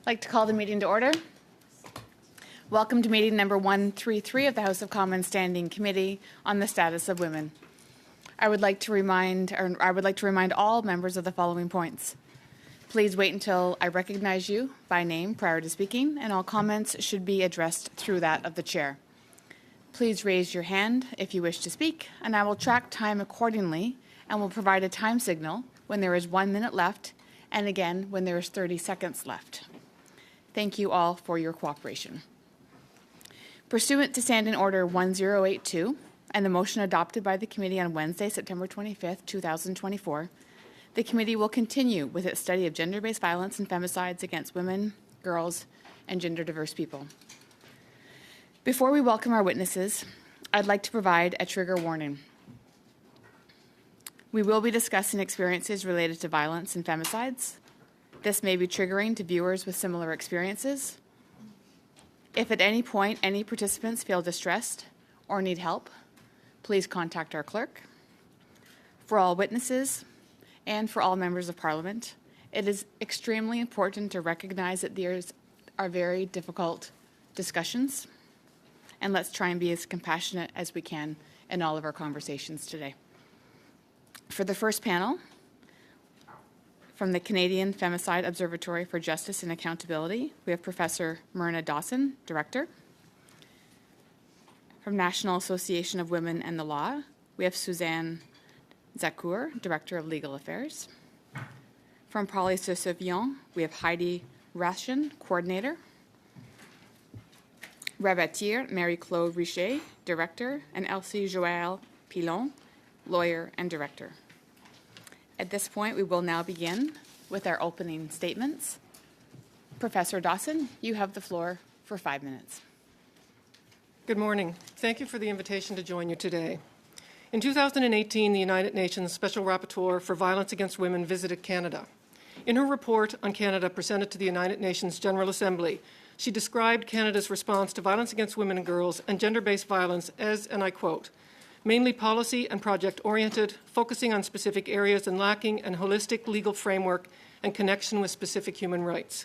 I'd like to call the meeting to order. Welcome to meeting number 133 of the House of Commons Standing Committee on the Status of Women. I would like to remind all members of the following points. Please wait until I recognize you by name prior to speaking, and all comments should be addressed through that of the chair. Please raise your hand if you wish to speak, and I will track time accordingly and will provide a time signal when there is 1 minute left and again when there is 30 seconds left. Thank you all for your cooperation. Pursuant to Standing Order 1082 and the motion adopted by the committee on Wednesday, September 25th, 2024, the committee will continue with its study of gender-based violence and femicides against women, girls, and gender-diverse people. Before we welcome our witnesses, I'd like to provide a trigger warning. We will be discussing experiences related to violence and femicides. This may be triggering to viewers with similar experiences. If at any point any participants feel distressed or need help, please contact our clerk. For all witnesses and for all members of Parliament, it is extremely important to recognize that these are very difficult discussions, and let's try and be as compassionate as we can in all of our conversations today. For the first panel, from the Canadian Femicide Observatory for Justice and Accountability, we have Professor Myrna Dawson, Director. From National Association of Women and the Law, we have Suzanne Zakour, Director of Legal Affairs. From Parler sur Savillon, we have Heidi Ration, Coordinator. Rabatier, Marie-Claude Richer, Director, and Elsie Joël Pilon, Lawyer and Director. At this point, we will now begin with our opening statements. Professor Dawson, you have the floor for 5 minutes. Good morning. Thank you for the invitation to join you today. In 2018, the United Nations Special Rapporteur for Violence Against Women visited Canada. In her report on Canada presented to the United Nations General Assembly, she described Canada's response to violence against women and girls and gender-based violence as, and I quote, mainly policy and project-oriented, focusing on specific areas and lacking an holistic legal framework and connection with specific human rights.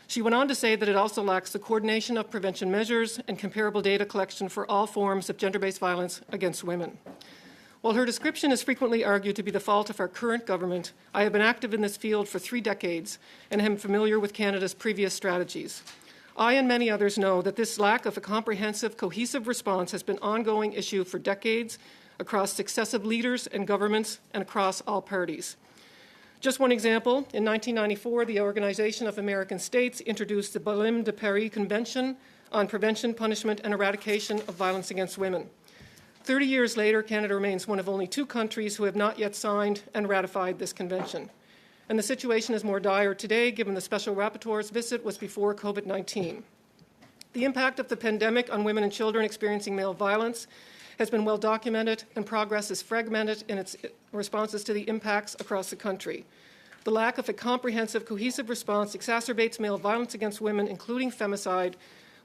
She went on to say that it also lacks the coordination of prevention measures and comparable data collection for all forms of gender-based violence against women. While her description is frequently argued to be the fault of our current government, I have been active in this field for 3 decades and am familiar with Canada's previous strategies. I and many others know that this lack of a comprehensive, cohesive response has been an ongoing issue for decades across successive leaders and governments and across all parties. Just one example, in 1994, the Organization of American States introduced the Belém de Paris Convention on Prevention, Punishment, and Eradication of Violence Against Women. 30 years later, Canada remains one of only 2 countries who have not yet signed and ratified this convention. And the situation is more dire today, given the Special Rapporteur's visit was before COVID-19. The impact of the pandemic on women and children experiencing male violence has been well documented, and progress is fragmented in its responses to the impacts across the country. The lack of a comprehensive, cohesive response exacerbates male violence against women, including femicide,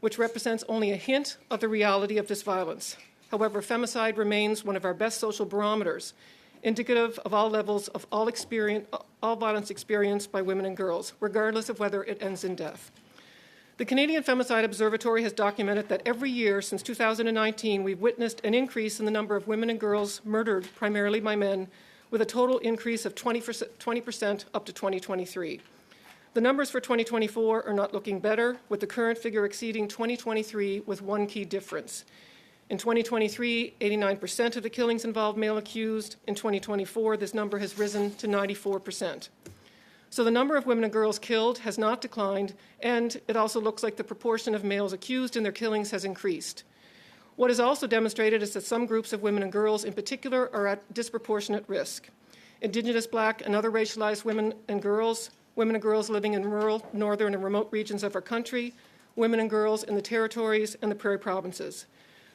which represents only a hint of the reality of this violence. However, femicide remains one of our best social barometers, indicative of all levels of all violence experienced by women and girls, regardless of whether it ends in death. The Canadian Femicide Observatory has documented that every year since 2019, we've witnessed an increase in the number of women and girls murdered primarily by men, with a total increase of 20% up to 2023. The numbers for 2024 are not looking better, with the current figure exceeding 2023 with one key difference. In 2023, 89% of the killings involved male accused. In 2024, this number has risen to 94%. So the number of women and girls killed has not declined, and it also looks like the proportion of males accused in their killings has increased. What is also demonstrated is that some groups of women and girls in particular are at disproportionate risk. Indigenous, Black, and other racialized women and girls living in rural, northern, and remote regions of our country, women and girls in the territories and the prairie provinces.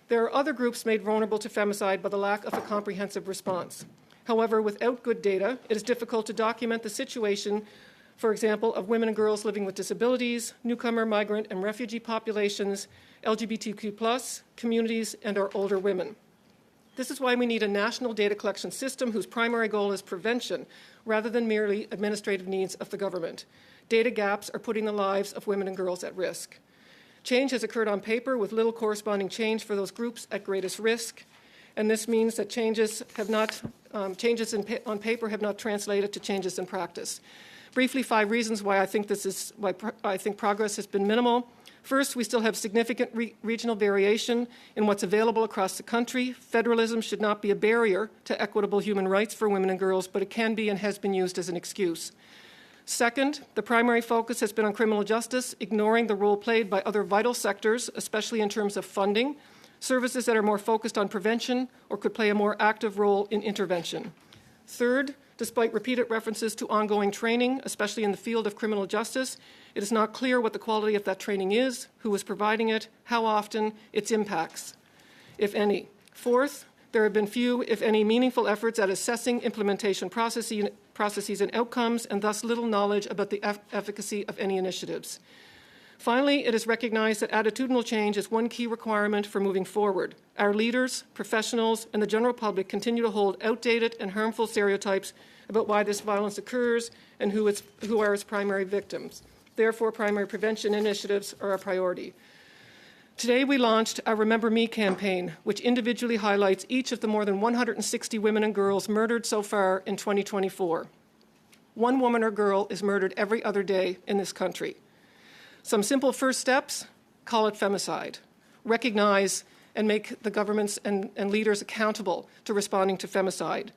There are other groups made vulnerable to femicide by the lack of a comprehensive response. However, without good data, it is difficult to document the situation, for example, of women and girls living with disabilities, newcomer, migrant, and refugee populations, LGBTQ+, communities, and our older women. This is why we need a national data collection system whose primary goal is prevention rather than merely administrative needs of the government. Data gaps are putting the lives of women and girls at risk. Change has occurred on paper with little corresponding change for those groups at greatest risk, and this means that changes on paper have not translated to changes in practice. Briefly, 5 reasons why I think progress has been minimal. First, we still have significant regional variation in what's available across the country. Federalism should not be a barrier to equitable human rights for women and girls, but it can be and has been used as an excuse. Second, the primary focus has been on criminal justice, ignoring the role played by other vital sectors, especially in terms of funding, services that are more focused on prevention or could play a more active role in intervention. Third, despite repeated references to ongoing training, especially in the field of criminal justice, it is not clear what the quality of that training is, who is providing it, how often, its impacts, if any. Fourth, there have been few, if any, meaningful efforts at assessing implementation processes and outcomes, and thus little knowledge about the efficacy of any initiatives. Finally, it is recognized that attitudinal change is one key requirement for moving forward. Our leaders, professionals, and the general public continue to hold outdated and harmful stereotypes about why this violence occurs and who are its primary victims. Therefore, primary prevention initiatives are a priority. Today, we launched our Remember Me campaign, which individually highlights each of the more than 160 women and girls murdered so far in 2024. One woman or girl is murdered every other day in this country. Some simple first steps: call it femicide. Recognize and make the governments and leaders accountable to responding to femicide.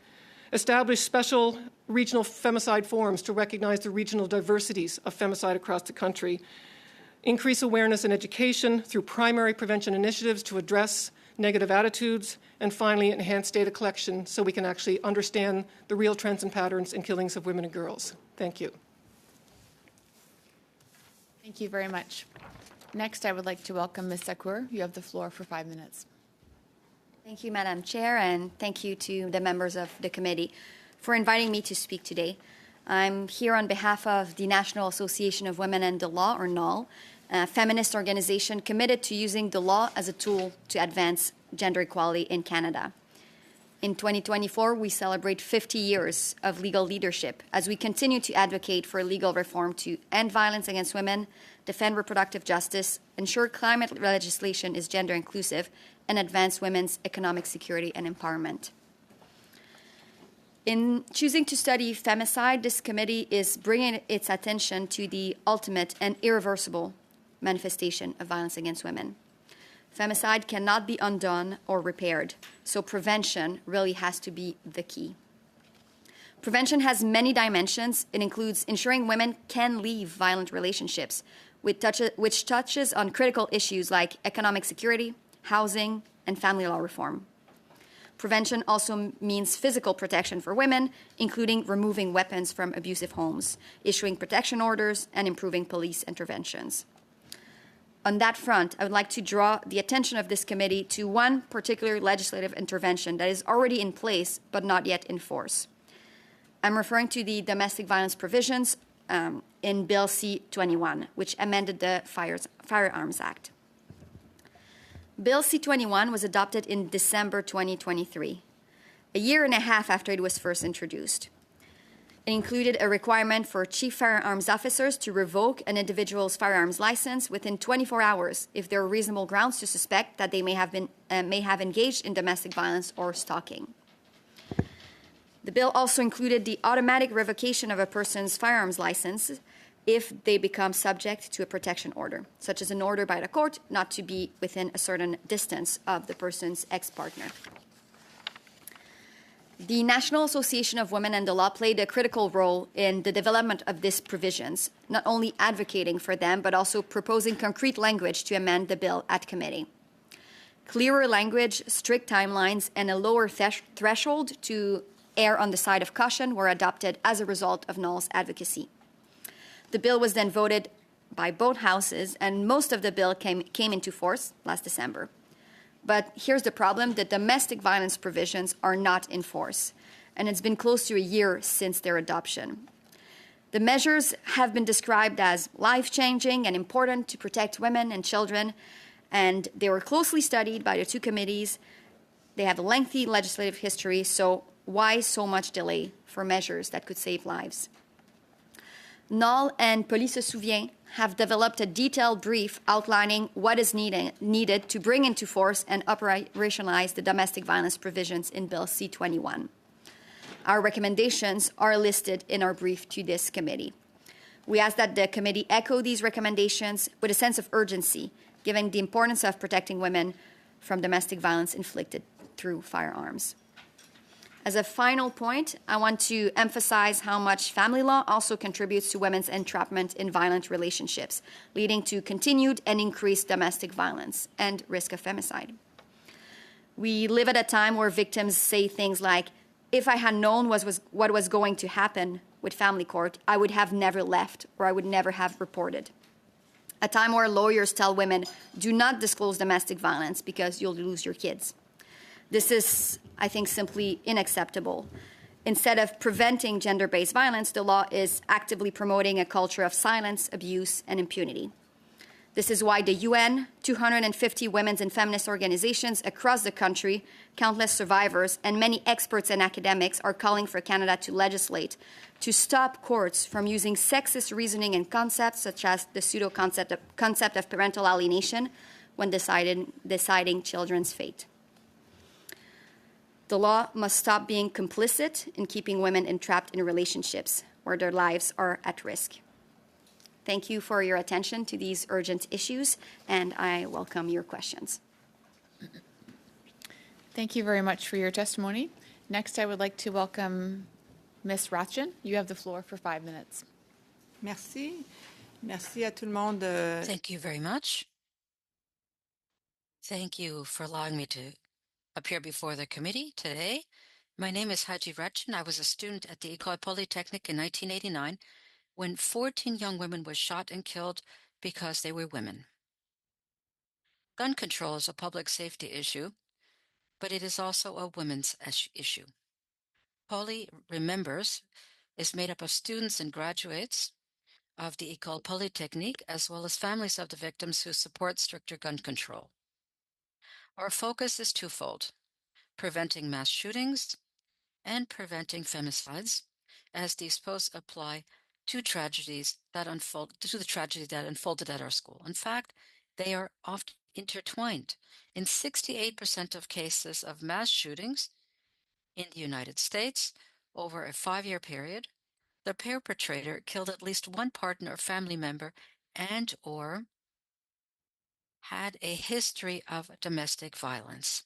Establish special regional femicide forums to recognize the regional diversities of femicide across the country. Increase awareness and education through primary prevention initiatives to address negative attitudes. And finally, enhance data collection so we can actually understand the real trends and patterns in killings of women and girls. Thank you. Thank you very much. Next, I would like to welcome Ms. Sakur. You have the floor for 5 minutes. Thank you, Madam Chair, and thank you to the members of the committee for inviting me to speak today. I'm here on behalf of the National Association of Women and the Law, or NAL, a feminist organization committed to using the law as a tool to advance gender equality in Canada. In 2024, we celebrate 50 years of legal leadership as we continue to advocate for legal reform to end violence against women, defend reproductive justice, ensure climate legislation is gender inclusive, and advance women's economic security and empowerment. In choosing to study femicide, this committee is bringing its attention to the ultimate and irreversible manifestation of violence against women. Femicide cannot be undone or repaired, so prevention really has to be the key. Prevention has many dimensions. It includes ensuring women can leave violent relationships, which touches on critical issues like economic security, housing, and family law reform. Prevention also means physical protection for women, including removing weapons from abusive homes, issuing protection orders, and improving police interventions. On that front, I would like to draw the attention of this committee to one particular legislative intervention that is already in place but not yet in force. I'm referring to the domestic violence provisions in Bill C-21, which amended the Firearms Act. Bill C-21 was adopted in December 2023, a year and a half after it was first introduced. It included a requirement for chief firearms officers to revoke an individual's firearms license within 24 hours if there are reasonable grounds to suspect that they may have engaged in domestic violence or stalking. The bill also included the automatic revocation of a person's firearms license if they become subject to a protection order, such as an order by the court not to be within a certain distance of the person's ex-partner. The National Association of Women and the Law played a critical role in the development of these provisions, not only advocating for them, but also proposing concrete language to amend the bill at committee. Clearer language, strict timelines, and a lower threshold to err on the side of caution were adopted as a result of NAL's advocacy. The bill was then voted by both houses, and most of the bill came into force last December. But here's the problem: the domestic violence provisions are not in force, and it's been close to a year since their adoption. The measures have been described as life-changing and important to protect women and children, and they were closely studied by the two committees. They have a lengthy legislative history, so why so much delay for measures that could save lives? Noll and Police Se Souvient have developed a detailed brief outlining what is needed to bring into force and operationalize the domestic violence provisions in Bill C-21. Our recommendations are listed in our brief to this committee. We ask that the committee echo these recommendations with a sense of urgency, given the importance of protecting women from domestic violence inflicted through firearms. As a final point, I want to emphasize how much family law also contributes to women's entrapment in violent relationships, leading to continued and increased domestic violence and risk of femicide. We live at a time where victims say things like, if I had known what was going to happen with family court, I would have never left, or I would never have reported. A time where lawyers tell women, do not disclose domestic violence because you'll lose your kids. This is, I think, simply unacceptable. Instead of preventing gender-based violence, the law is actively promoting a culture of silence, abuse, and impunity. This is why the UN, 250 women's and feminist organizations across the country, countless survivors, and many experts and academics are calling for Canada to legislate to stop courts from using sexist reasoning and concepts such as the pseudo-concept of parental alienation when deciding children's fate. The law must stop being complicit in keeping women entrapped in relationships where their lives are at risk. Thank you for your attention to these urgent issues, and I welcome your questions. Thank you very much for your testimony. Next, I would like to welcome Ms. Rothjen. You have the floor for 5 minutes. Merci. Merci à tout le monde. Thank you very much. Thank you for allowing me to appear before the committee today. My name is Haji Rachin. I was a student at the École Polytechnique in 1989 when 14 young women were shot and killed because they were women. Gun control is a public safety issue, but it is also a women's issue. Poly Remembers is made up of students and graduates of the École Polytechnique, as well as families of the victims who support stricter gun control. Our focus is twofold: preventing mass shootings and preventing femicides, as these posts apply to the tragedy that unfolded at our school. In fact, they are often intertwined. In 68% of cases of mass shootings in the United States over a 5-year period, the perpetrator killed at least one partner or family member and or had a history of domestic violence.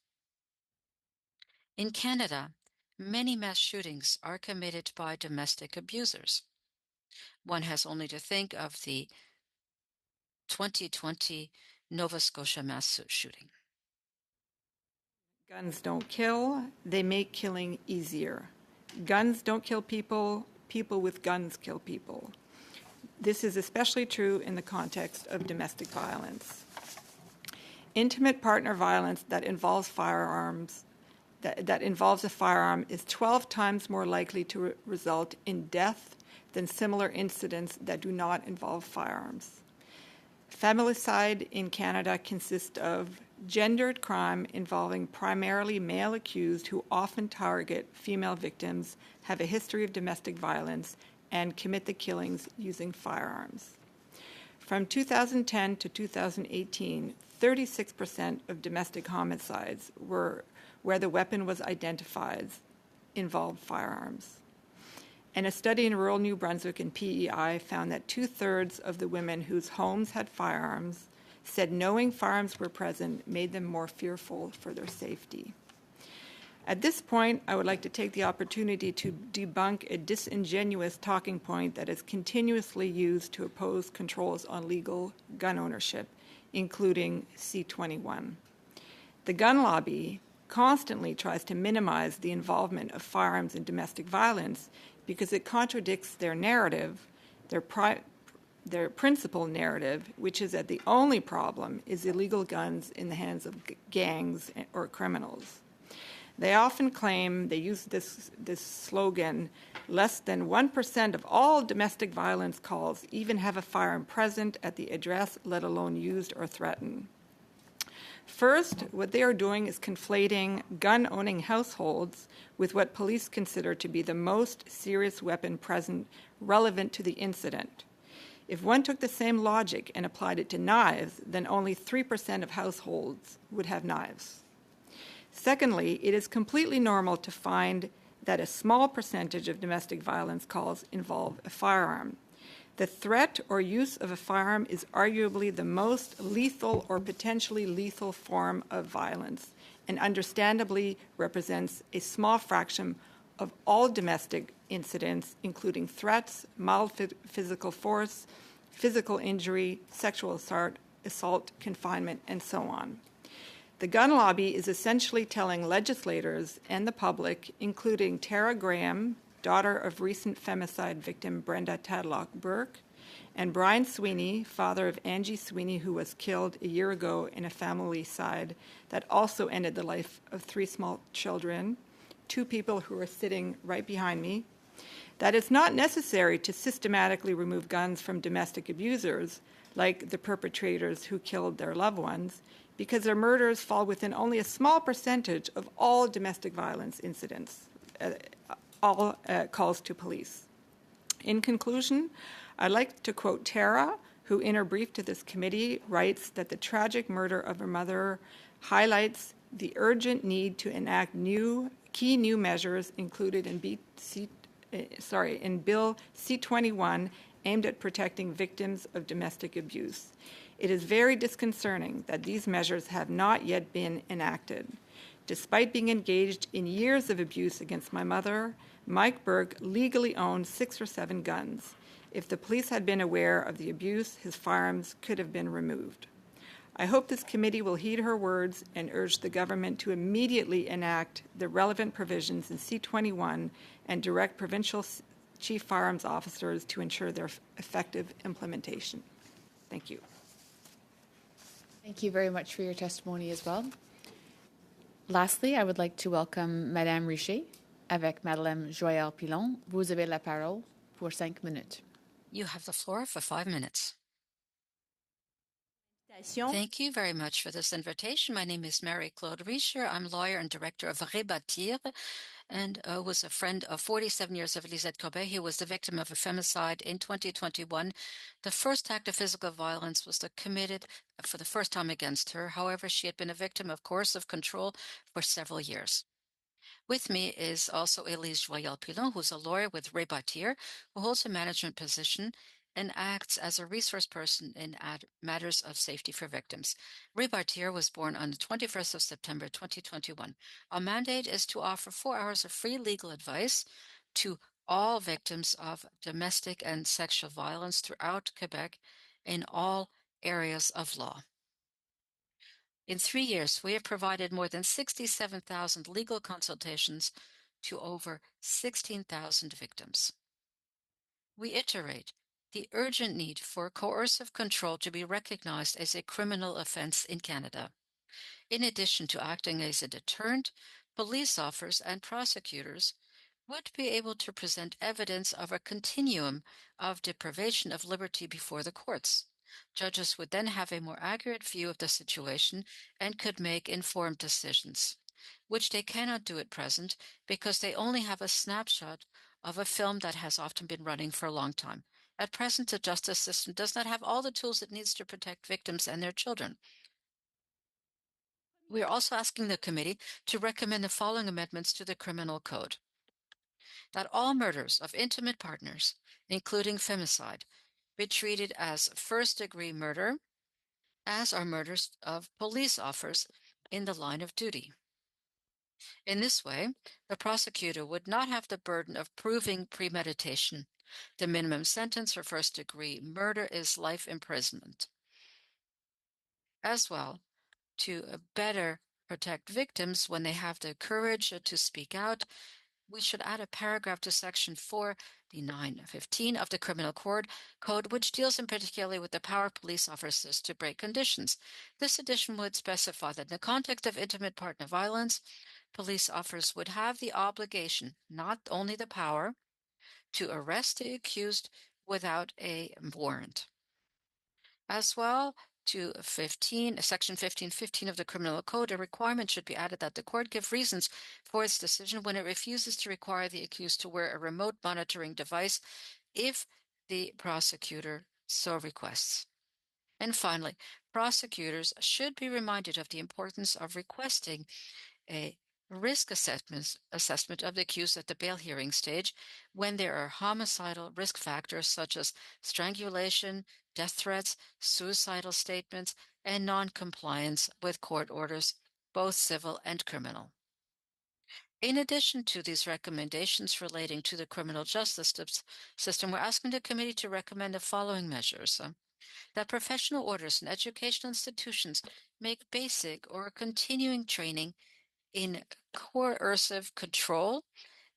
In Canada, many mass shootings are committed by domestic abusers. One has only to think of the 2020 Nova Scotia mass shooting. Guns don't kill, they make killing easier. Guns don't kill people, people with guns kill people. This is especially true in the context of domestic violence. Intimate partner violence that involves firearms, that involves a firearm is 12 times more likely to result in death than similar incidents that do not involve firearms. Familicide in Canada consists of gendered crime involving primarily male accused who often target female victims, have a history of domestic violence, and commit the killings using firearms. From 2010 to 2018, 36% of domestic homicides were where the weapon was identified involved firearms. And a study in rural New Brunswick and PEI found that 2/3 of the women whose homes had firearms said knowing firearms were present made them more fearful for their safety. At this point, I would like to take the opportunity to debunk a disingenuous talking point that is continuously used to oppose controls on legal gun ownership, including C-21. The gun lobby constantly tries to minimize the involvement of firearms in domestic violence because it contradicts their narrative, their principal narrative, which is that the only problem is illegal guns in the hands of gangs or criminals. They often claim, they use this slogan, less than 1% of all domestic violence calls even have a firearm present at the address, let alone used or threatened. First, what they are doing is conflating gun-owning households with what police consider to be the most serious weapon present relevant to the incident. If one took the same logic and applied it to knives, then only 3% of households would have knives. Secondly, it is completely normal to find that a small percentage of domestic violence calls involve a firearm. The threat or use of a firearm is arguably the most lethal or potentially lethal form of violence, and understandably represents a small fraction of all domestic incidents, including threats, mild physical force, physical injury, sexual assault, confinement, and so on. The gun lobby is essentially telling legislators and the public, including Tara Graham, daughter of recent femicide victim Brenda Tadlock Burke, and Brian Sweeney, father of Angie Sweeney, who was killed a year ago in a family-cide that also ended the life of 3 small children, 2 people who are sitting right behind me, that it's not necessary to systematically remove guns from domestic abusers, like the perpetrators who killed their loved ones, because their murders fall within only a small percentage of all domestic violence incidents, all calls to police. In conclusion, I'd like to quote Tara, who in her brief to this committee writes that the tragic murder of her mother highlights the urgent need to enact key new measures included in Bill C-21 aimed at protecting victims of domestic abuse. It is very disconcerting that these measures have not yet been enacted. Despite being engaged in years of abuse against my mother, Mike Burke legally owned 6 or 7 guns. If the police had been aware of the abuse, his firearms could have been removed. I hope this committee will heed her words and urge the government to immediately enact the relevant provisions in C-21 and direct provincial chief firearms officers to ensure their effective implementation. Thank you. Thank you very much for your testimony as well. Lastly, I would like to welcome Madame Richer avec Madame Joyelle Pilon. Vous avez la parole pour 5 minutes. You have the floor for 5 minutes. Thank you very much for this invitation. My name is Mary-Claude Richer. I'm lawyer and director of Rebâtir, and was a friend of 47 years of Lisette Corbet, who was the victim of a femicide in 2021. The first act of physical violence was committed for the first time against her. However, she had been a victim of coercive control for several years. With me is also Elise Joyelle-Pilon, who's a lawyer with Rebâtir, who holds a management position and acts as a resource person in matters of safety for victims. Rebâtir was born on the 21st of September 2021. Our mandate is to offer 4 hours of free legal advice to all victims of domestic and sexual violence throughout Quebec in all areas of law. In 3 years, we have provided more than 67,000 legal consultations to over 16,000 victims. We iterate the urgent need for coercive control to be recognized as a criminal offense in Canada. In addition to acting as a deterrent, police officers and prosecutors would be able to present evidence of a continuum of deprivation of liberty before the courts. Judges would then have a more accurate view of the situation and could make informed decisions, which they cannot do at present because they only have a snapshot of a film that has often been running for a long time. At present, the justice system does not have all the tools it needs to protect victims and their children. We are also asking the committee to recommend the following amendments to the Criminal Code: that all murders of intimate partners, including femicide, be treated as first-degree murder, as are murders of police officers in the line of duty. In this way, the prosecutor would not have the burden of proving premeditation. The minimum sentence for first-degree murder is life imprisonment. As well, to better protect victims when they have the courage to speak out, we should add a paragraph to Section 4915 of the Criminal Code, which deals in particularly with the power of police officers to break conditions. This addition would specify that in the context of intimate partner violence, police officers would have the obligation, not only the power, to arrest the accused without a warrant. As well, to Section 1515 of the Criminal Code, a requirement should be added that the court give reasons for its decision when it refuses to require the accused to wear a remote monitoring device if the prosecutor so requests. And finally, prosecutors should be reminded of the importance of requesting a risk assessment of the accused at the bail hearing stage when there are homicidal risk factors such as strangulation, death threats, suicidal statements, and non-compliance with court orders, both civil and criminal. In addition to these recommendations relating to the criminal justice system, we're asking the committee to recommend the following measures. That professional orders and educational institutions make basic or continuing training in coercive control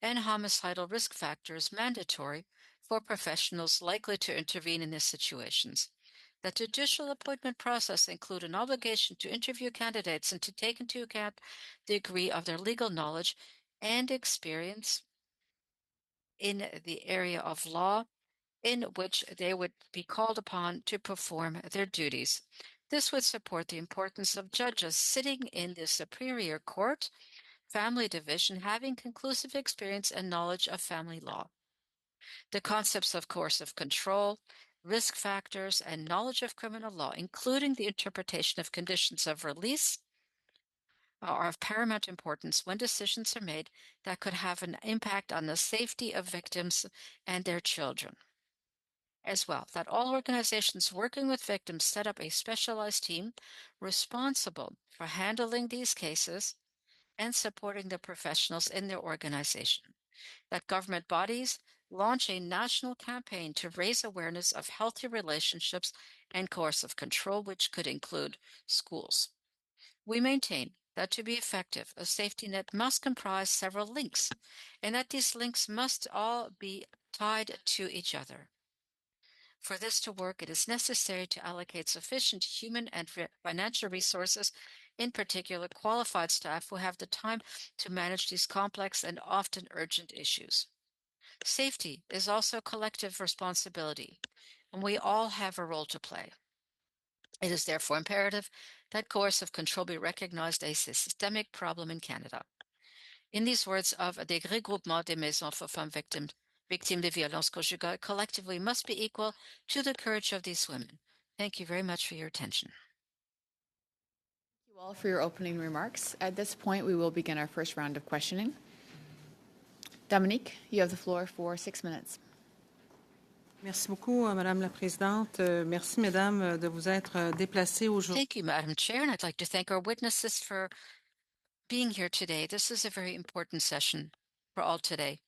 and homicidal risk factors mandatory for professionals likely to intervene in these situations. That the judicial appointment process include an obligation to interview candidates and to take into account the degree of their legal knowledge and experience in the area of law in which they would be called upon to perform their duties. This would support the importance of judges sitting in the Superior Court, Family Division, having conclusive experience and knowledge of family law. The concepts of coercive control, risk factors, and knowledge of criminal law, including the interpretation of conditions of release, are of paramount importance when decisions are made that could have an impact on the safety of victims and their children. As well, that all organizations working with victims set up a specialized team responsible for handling these cases and supporting the professionals in their organization. That government bodies launch a national campaign to raise awareness of healthy relationships and coercive control, which could include schools. We maintain that to be effective, a safety net must comprise several links, and that these links must all be tied to each other. For this to work, it is necessary to allocate sufficient human and financial resources, in particular qualified staff who have the time to manage these complex and often urgent issues. Safety is also a collective responsibility, and we all have a role to play. It is therefore imperative that coercive control be recognized as a systemic problem in Canada. In these words of des regroupements des maisons for femmes victimes de violences conjugales, collectively must be equal to the courage of these women. Thank you very much for your attention. Thank you all for your opening remarks. At this point, we will begin our first round of questioning. Dominique, you have the floor for 6 minutes. Merci beaucoup, Madame la Présidente. Merci, Mesdames, de vous être déplacées aujourd'hui. Thank you, Madam Chair, and I'd like to thank our witnesses for being here today. This is a very important session for all today,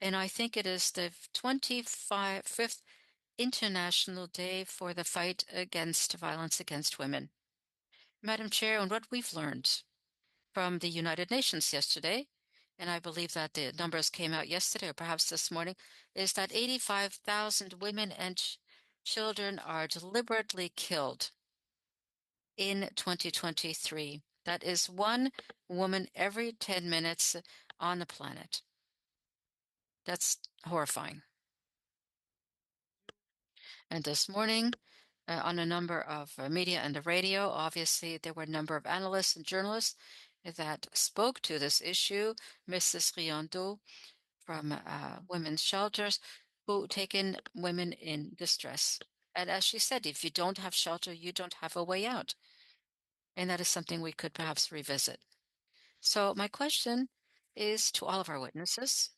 and I think it is the 25th International Day for the fight against violence against women. Madam Chair, and what we've learned from the United Nations yesterday, and I believe that the numbers came out yesterday or perhaps this morning, is that 85,000 women and children are deliberately killed in 2023. That is one woman every 10 minutes on the planet. That's horrifying. And this morning, on a number of media and the radio, obviously there were a number of analysts and journalists that spoke to this issue. Mrs. Riondo from women's shelters who take in women in distress. And as she said, if you don't have shelter, you don't have a way out. And that is something we could perhaps revisit. So my question is to all of our witnesses.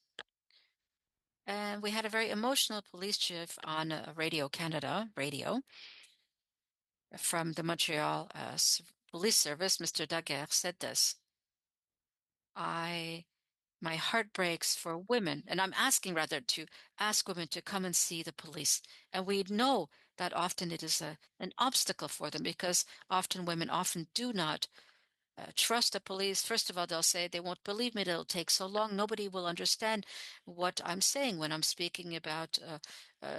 And we had a very emotional police chief on Radio Canada, from the Montreal Police Service, Mr. Daguerre, said this. My heart breaks for women, and I'm asking rather to ask women to come and see the police. And we know that often it is an obstacle for them because often women do not trust the police. First of all, they'll say they won't believe me. It'll take so long. Nobody will understand what I'm saying when I'm speaking about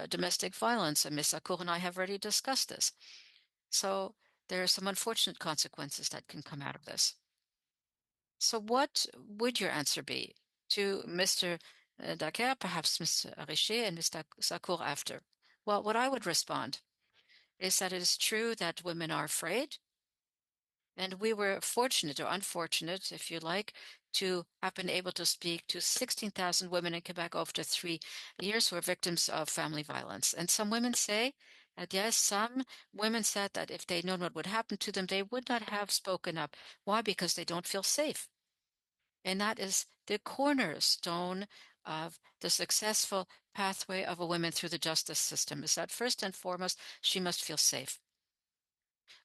domestic violence. And Ms. Akour and I have already discussed this. So there are some unfortunate consequences that can come out of this. So what would your answer be to Mr. Daguerre, perhaps Mr. Richer, and Mr. Akour after? Well, what I would respond is that it is true that women are afraid. And we were fortunate or unfortunate, if you like, to have been able to speak to 16,000 women in Quebec over 3 years who are victims of family violence. And some women say that, yes, some women said that if they'd known what would happen to them, they would not have spoken up. Why? Because they don't feel safe. And that is the cornerstone of the successful pathway of a woman through the justice system, is that first and foremost, she must feel safe.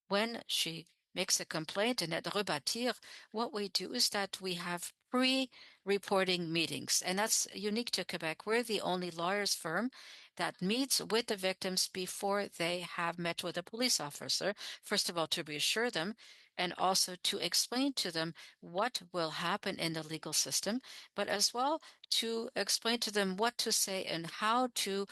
When she makes a complaint and at Rebâtir, what we do is that we have pre-reporting meetings, and that's unique to Quebec. We're the only lawyers firm that meets with the victims before they have met with a police officer, first of all, to reassure them, and also to explain to them what will happen in the legal system, but as well to explain to them what to say and how to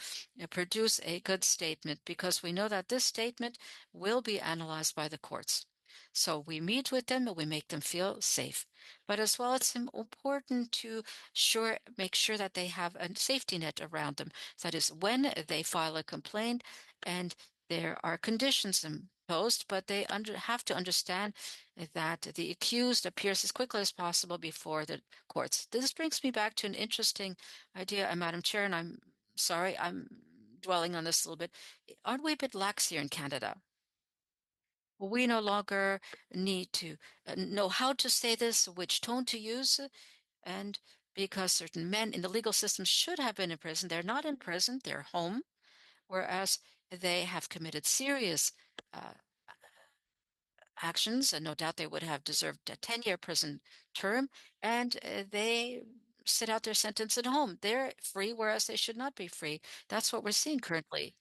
produce a good statement, because we know that this statement will be analyzed by the courts. So we meet with them and we make them feel safe. But as well, it's important to make sure that they have a safety net around them. That is, when they file a complaint and there are conditions imposed, but they have to understand that the accused appears as quickly as possible before the courts. This brings me back to an interesting idea, Madam Chair, and I'm sorry, I'm dwelling on this a little bit. Aren't we a bit lax here in Canada? We no longer need to know how to say this, which tone to use, and because certain men in the legal system should have been in prison, they're not in prison, they're home, whereas they have committed serious uh, actions, and no doubt they would have deserved a 10-year prison term, and they sit out their sentence at home. They're free, whereas they should not be free. That's what we're seeing currently.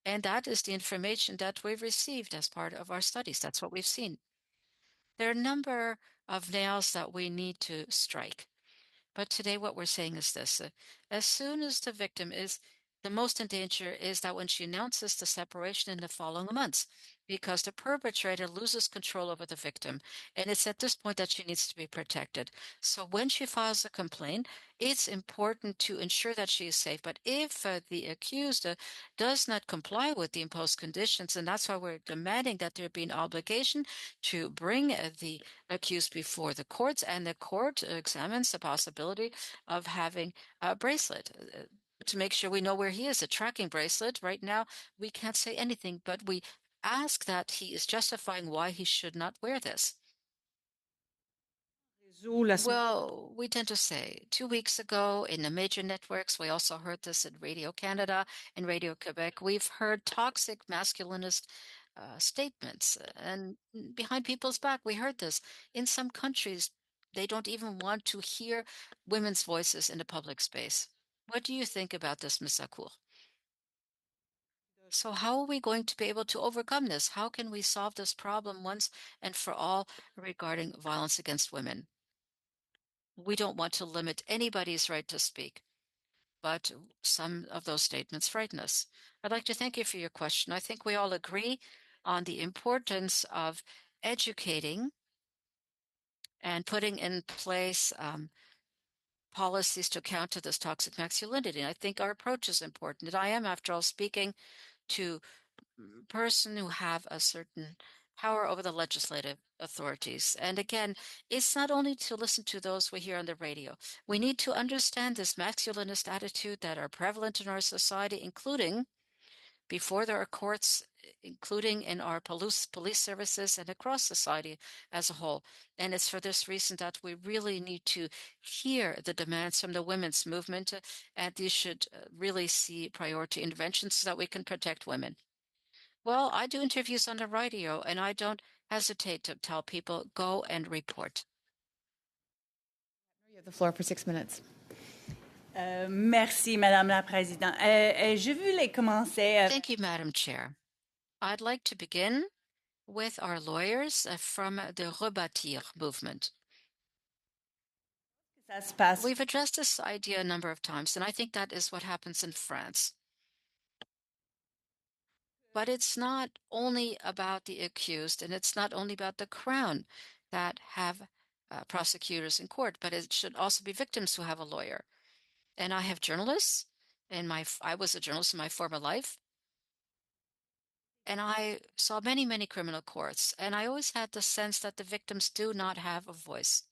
And that is the information that we've received as part of our studies. That's what we've seen. There are a number of nails that we need to strike. But today, what we're saying is this. As soon as the victim is the most in danger is that when she announces the separation in the following months, because the perpetrator loses control over the victim. And it's at this point that she needs to be protected. So when she files a complaint, it's important to ensure that she is safe. But if the accused does not comply with the imposed conditions, and that's why we're demanding that there be an obligation to bring the accused before the courts, and the court examines the possibility of having a bracelet to make sure we know where he is, a tracking bracelet. Right now, we can't say anything, but we ask that he is justifying why he should not wear this. Well, we tend to say 2 weeks ago in the major networks, we also heard this at Radio Canada and Radio Quebec. We've heard toxic masculinist statements, and behind people's back, we heard this. In some countries, they don't even want to hear women's voices in the public space. What do you think about this, Ms. Akour? So how are we going to be able to overcome this? How can we solve this problem once and for all regarding violence against women? We don't want to limit anybody's right to speak, but some of those statements frighten us. I'd like to thank you for your question. I think we all agree on the importance of educating and putting in place policies to counter this toxic masculinity. And I think our approach is important. And I am, after all, speaking to person who have a certain power over the legislative authorities. And again, it's not only to listen to those we hear on the radio. We need to understand this masculinist attitude that are prevalent in our society, including before there are courts, including in our police services and across society as a whole. And it's for this reason that we really need to hear the demands from the women's movement, and these should really see priority interventions so that we can protect women. Well, I do interviews on the radio, and I don't hesitate to tell people, go and report. You have the floor for 6 minutes. Merci, Madame la Présidente. Je voulais commencer. Thank you, Madam Chair. I'd like to begin with our lawyers from the Rebâtir movement. Ça se passe. We've addressed this idea a number of times, and I think that is what happens in France. But it's not only about the accused, and it's not only about the Crown that have prosecutors in court, but it should also be victims who have a lawyer. And I have journalists, and I was a journalist in my former life. And I saw many, many criminal courts, and I always had the sense that the victims do not have a voice.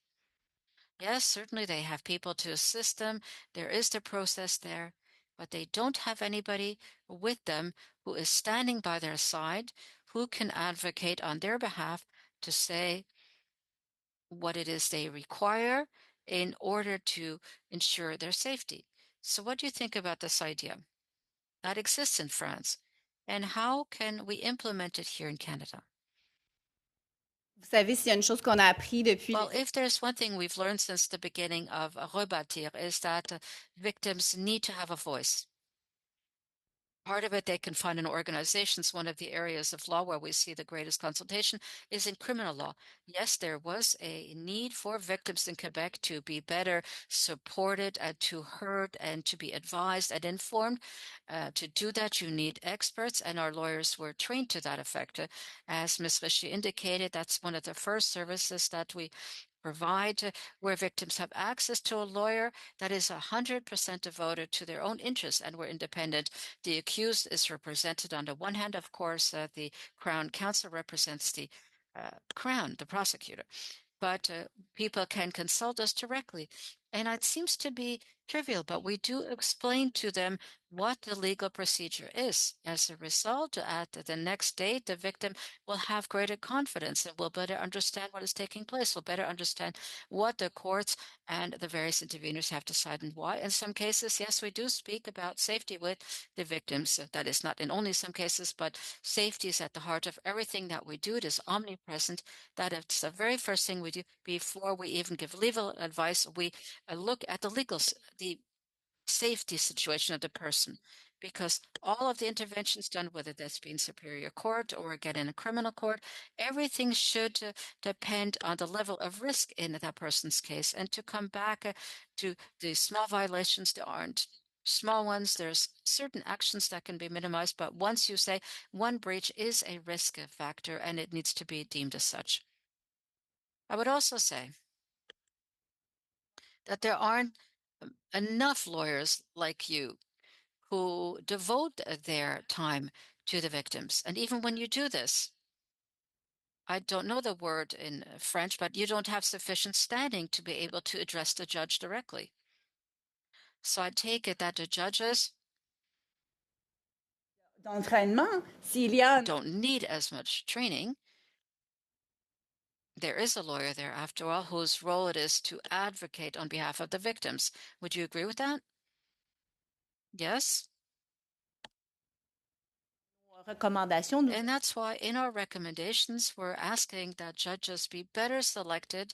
Yes, certainly they have people to assist them. There is the process there, but they don't have anybody with them who is standing by their side, who can advocate on their behalf to say what it is they require in order to ensure their safety. So what do you think about this idea? That exists in France. And how can we implement it here in Canada? Vous savez, s'il y a une chose qu'on a appris depuis Well, if there's one thing we've learned since the beginning of Rebâtir is that victims need to have a voice. Part of it they can find in organizations. One of the areas of law where we see the greatest consultation is in criminal law. Yes, there was a need for victims in Quebec to be better supported, to heard, and to be advised and informed. To do that, you need experts, and our lawyers were trained to that effect. As Ms. Richer indicated, that's one of the first services that we provide where victims have access to a lawyer that is 100% devoted to their own interests and were independent. The accused is represented on the one hand, of course, the Crown Counsel represents the Crown, the prosecutor, but people can consult us directly. And it seems to be trivial, but we do explain to them what the legal procedure is. As a result, at the next date, the victim will have greater confidence and will better understand what is taking place, will better understand what the courts and the various interveners have decided and why. In some cases, yes, we do speak about safety with the victims. That is not in only some cases, but safety is at the heart of everything that we do. It is omnipresent. That is the very first thing we do before we even give legal advice. We look at the safety situation of the person, because all of the interventions done, whether that's been Superior Court or again in a criminal court, everything should depend on the level of risk in that person's case. And to come back to the small violations, there aren't small ones. There's certain actions that can be minimized, but once you say one breach is a risk factor and it needs to be deemed as such. I would also say that there aren't enough lawyers like you who devote their time to the victims. And even when you do this, I don't know the word in French, but you don't have sufficient standing to be able to address the judge directly. So I take it that the judges d'entraînement, s'il y a don't need as much training. There is a lawyer there, after all, whose role it is to advocate on behalf of the victims. Would you agree with that? Yes? recommandation, nous And that's why in our recommendations, we're asking that judges be better selected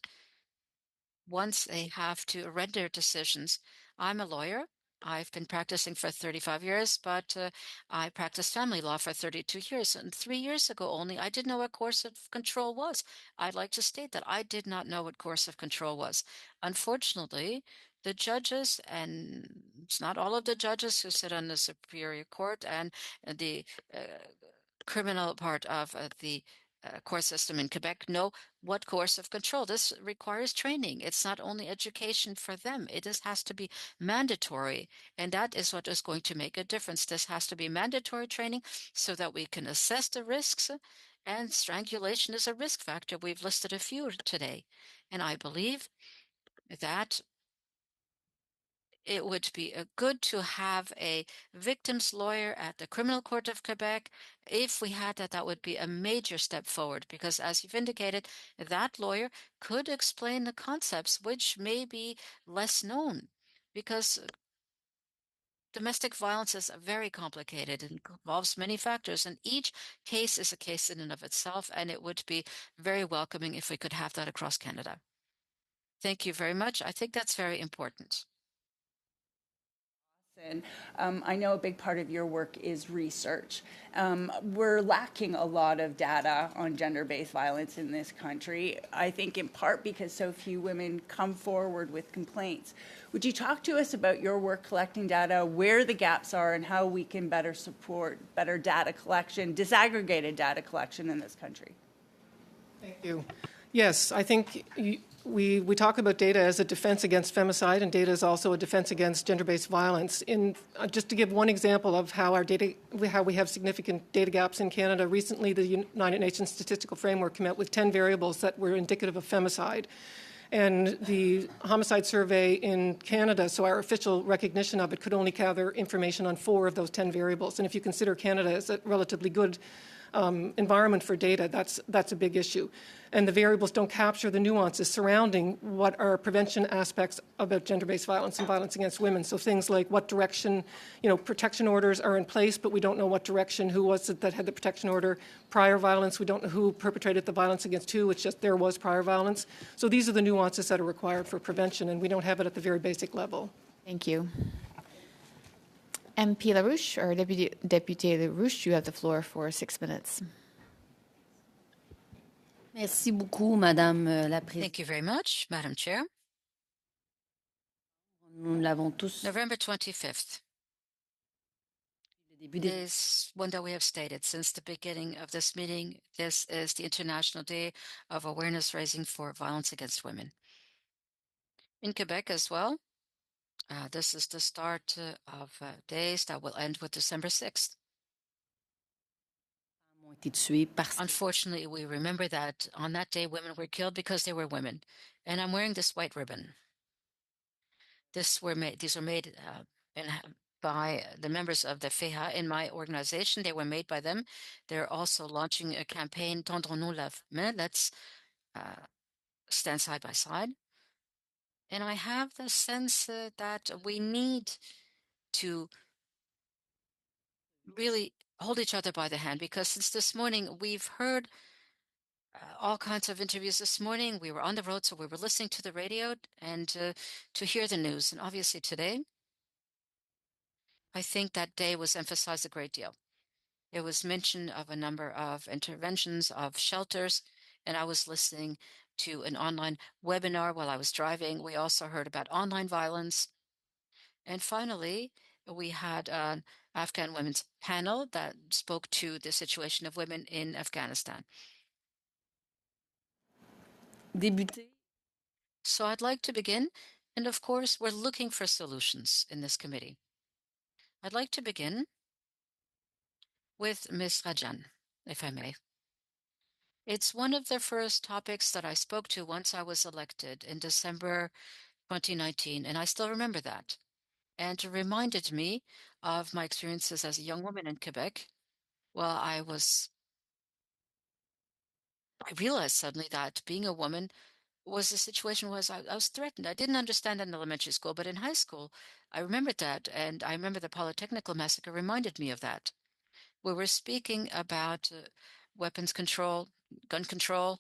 once they have to render decisions. I'm a lawyer. I've been practicing for 35 years, but I practiced family law for 32 years. And 3 years ago only, I didn't know what course of control was. I'd like to state that I did not know what course of control was. Unfortunately, the judges, and it's not all of the judges who sit on the Superior Court and the criminal part of the court system in Quebec know what course of control. This requires training. It's not only education for them. Has to be mandatory. And that is what is going to make a difference. This has to be mandatory training so that we can assess the risks. And strangulation is a risk factor. We've listed a few today. And I believe that it would be good to have a victim's lawyer at the Criminal Court of Quebec. If we had that, that would be a major step forward because, as you've indicated, that lawyer could explain the concepts which may be less known because domestic violence is very complicated and involves many factors, and each case is a case in and of itself, and it would be very welcoming if we could have that across Canada. Thank you very much. I think that's very important. And I know a big part of your work is research. We're lacking a lot of data on gender-based violence in this country, I think in part because so few women come forward with complaints. Would you talk to us about your work collecting data, where the gaps are, and how we can better support better data collection, disaggregated data collection in this country? Thank you. Yes, I think we talk about data as a defense against femicide, and data is also a defense against gender-based violence. Just to give one example of how we have significant data gaps in Canada, recently the United Nations Statistical Framework came out with 10 variables that were indicative of femicide. And the homicide survey in Canada, so our official recognition of it, could only gather information on 4 of those 10 variables. And if you consider Canada as a relatively good environment for data, that's a big issue. And the variables don't capture the nuances surrounding what are prevention aspects about gender-based violence and violence against women. So things like what direction, protection orders are in place, but we don't know what direction, who was it that had the protection order, prior violence, we don't know who perpetrated the violence against who, it's just there was prior violence. So these are the nuances that are required for prevention, and we don't have it at the very basic level. Thank you. MP LaRouche, or Deputy LaRouche, you have the floor for 6 minutes. Merci beaucoup, Madame la Présidente. Thank you very much, Madam Chair. Nous l'avons tous. November 25th is one that we have stated since the beginning of this meeting. This is the International Day of Awareness Raising for Violence Against Women. In Quebec as well, this is the start of days that will end with December 6th. Unfortunately, we remember that on that day, women were killed because they were women. And I'm wearing this white ribbon. These were made by the members of the FEWO in my organization. They were made by them. They're also launching a campaign, Tendons-nous la main, let's stand side by side. And I have the sense that we need to really hold each other by the hand, because since this morning, we've heard all kinds of interviews this morning. We were on the road, so we were listening to the radio and to hear the news. And obviously today, I think that day was emphasized a great deal. It was mention of a number of interventions of shelters, and I was listening to an online webinar while I was driving. We also heard about online violence. And finally, we had an Afghan women's panel that spoke to the situation of women in Afghanistan. So I'd like to begin, and of course, we're looking for solutions in this committee. I'd like to begin with Ms. Rajan, if I may. It's one of the first topics that I spoke to once I was elected in December 2019, and I still remember that. And it reminded me of my experiences as a young woman in Quebec. Well, I realized suddenly that being a woman was a situation where I was threatened. I didn't understand that in elementary school, but in high school, I remembered that. And I remember the Polytechnical massacre reminded me of that. We were speaking about weapons control, gun control.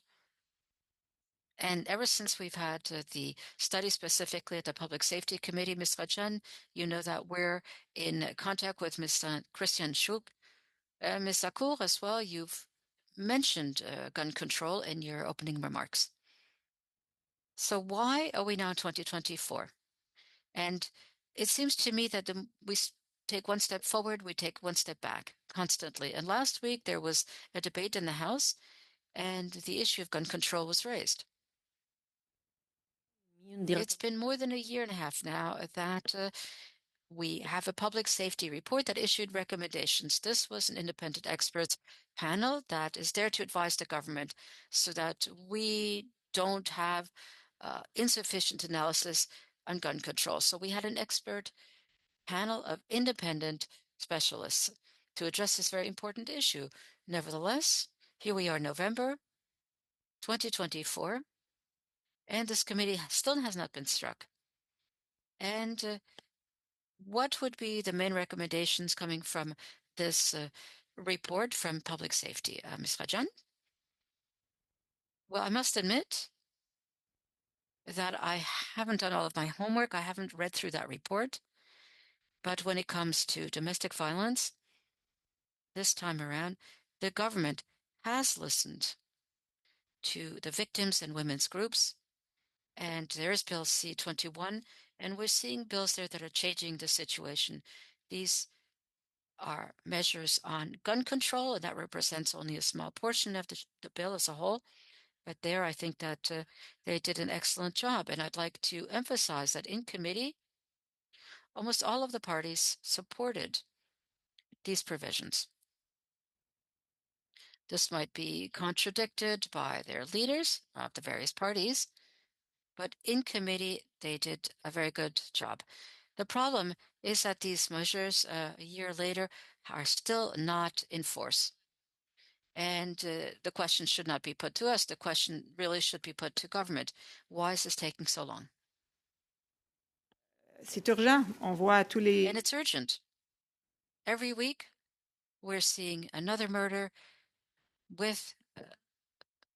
And ever since we've had the study specifically at the Public Safety Committee, Ms. Rajan, you know that we're in contact with Ms. Christian Schuk. Ms. Akour as well, you've mentioned gun control in your opening remarks. So why are we now in 2024? And it seems to me that we take one step forward, we take one step back constantly. And last week there was a debate in the House, and the issue of gun control was raised. It's been more than a year and a half now that we have a public safety report that issued recommendations. This was an independent experts panel that is there to advise the government so that we don't have insufficient analysis on gun control. So we had an expert panel of independent specialists to address this very important issue. Nevertheless, here we are, November 2024, and this committee still has not been struck. And what would be the main recommendations coming from this report from public safety? Ms. Rajan? Well, I must admit that I haven't done all of my homework. I haven't read through that report. But when it comes to domestic violence, this time around, the government has listened to the victims and women's groups. And there's Bill C-21, and we're seeing bills there that are changing the situation. These are measures on gun control, and that represents only a small portion of the bill as a whole. But there, I think that they did an excellent job. And I'd like to emphasize that in committee, almost all of the parties supported these provisions. This might be contradicted by their leaders of the various parties, but in committee, they did a very good job. The problem is that these measures, a year later, are still not in force. And the question should not be put to us. The question really should be put to government. Why is this taking so long? C'est urgent. On voit tous les... And it's urgent. Every week, we're seeing another murder with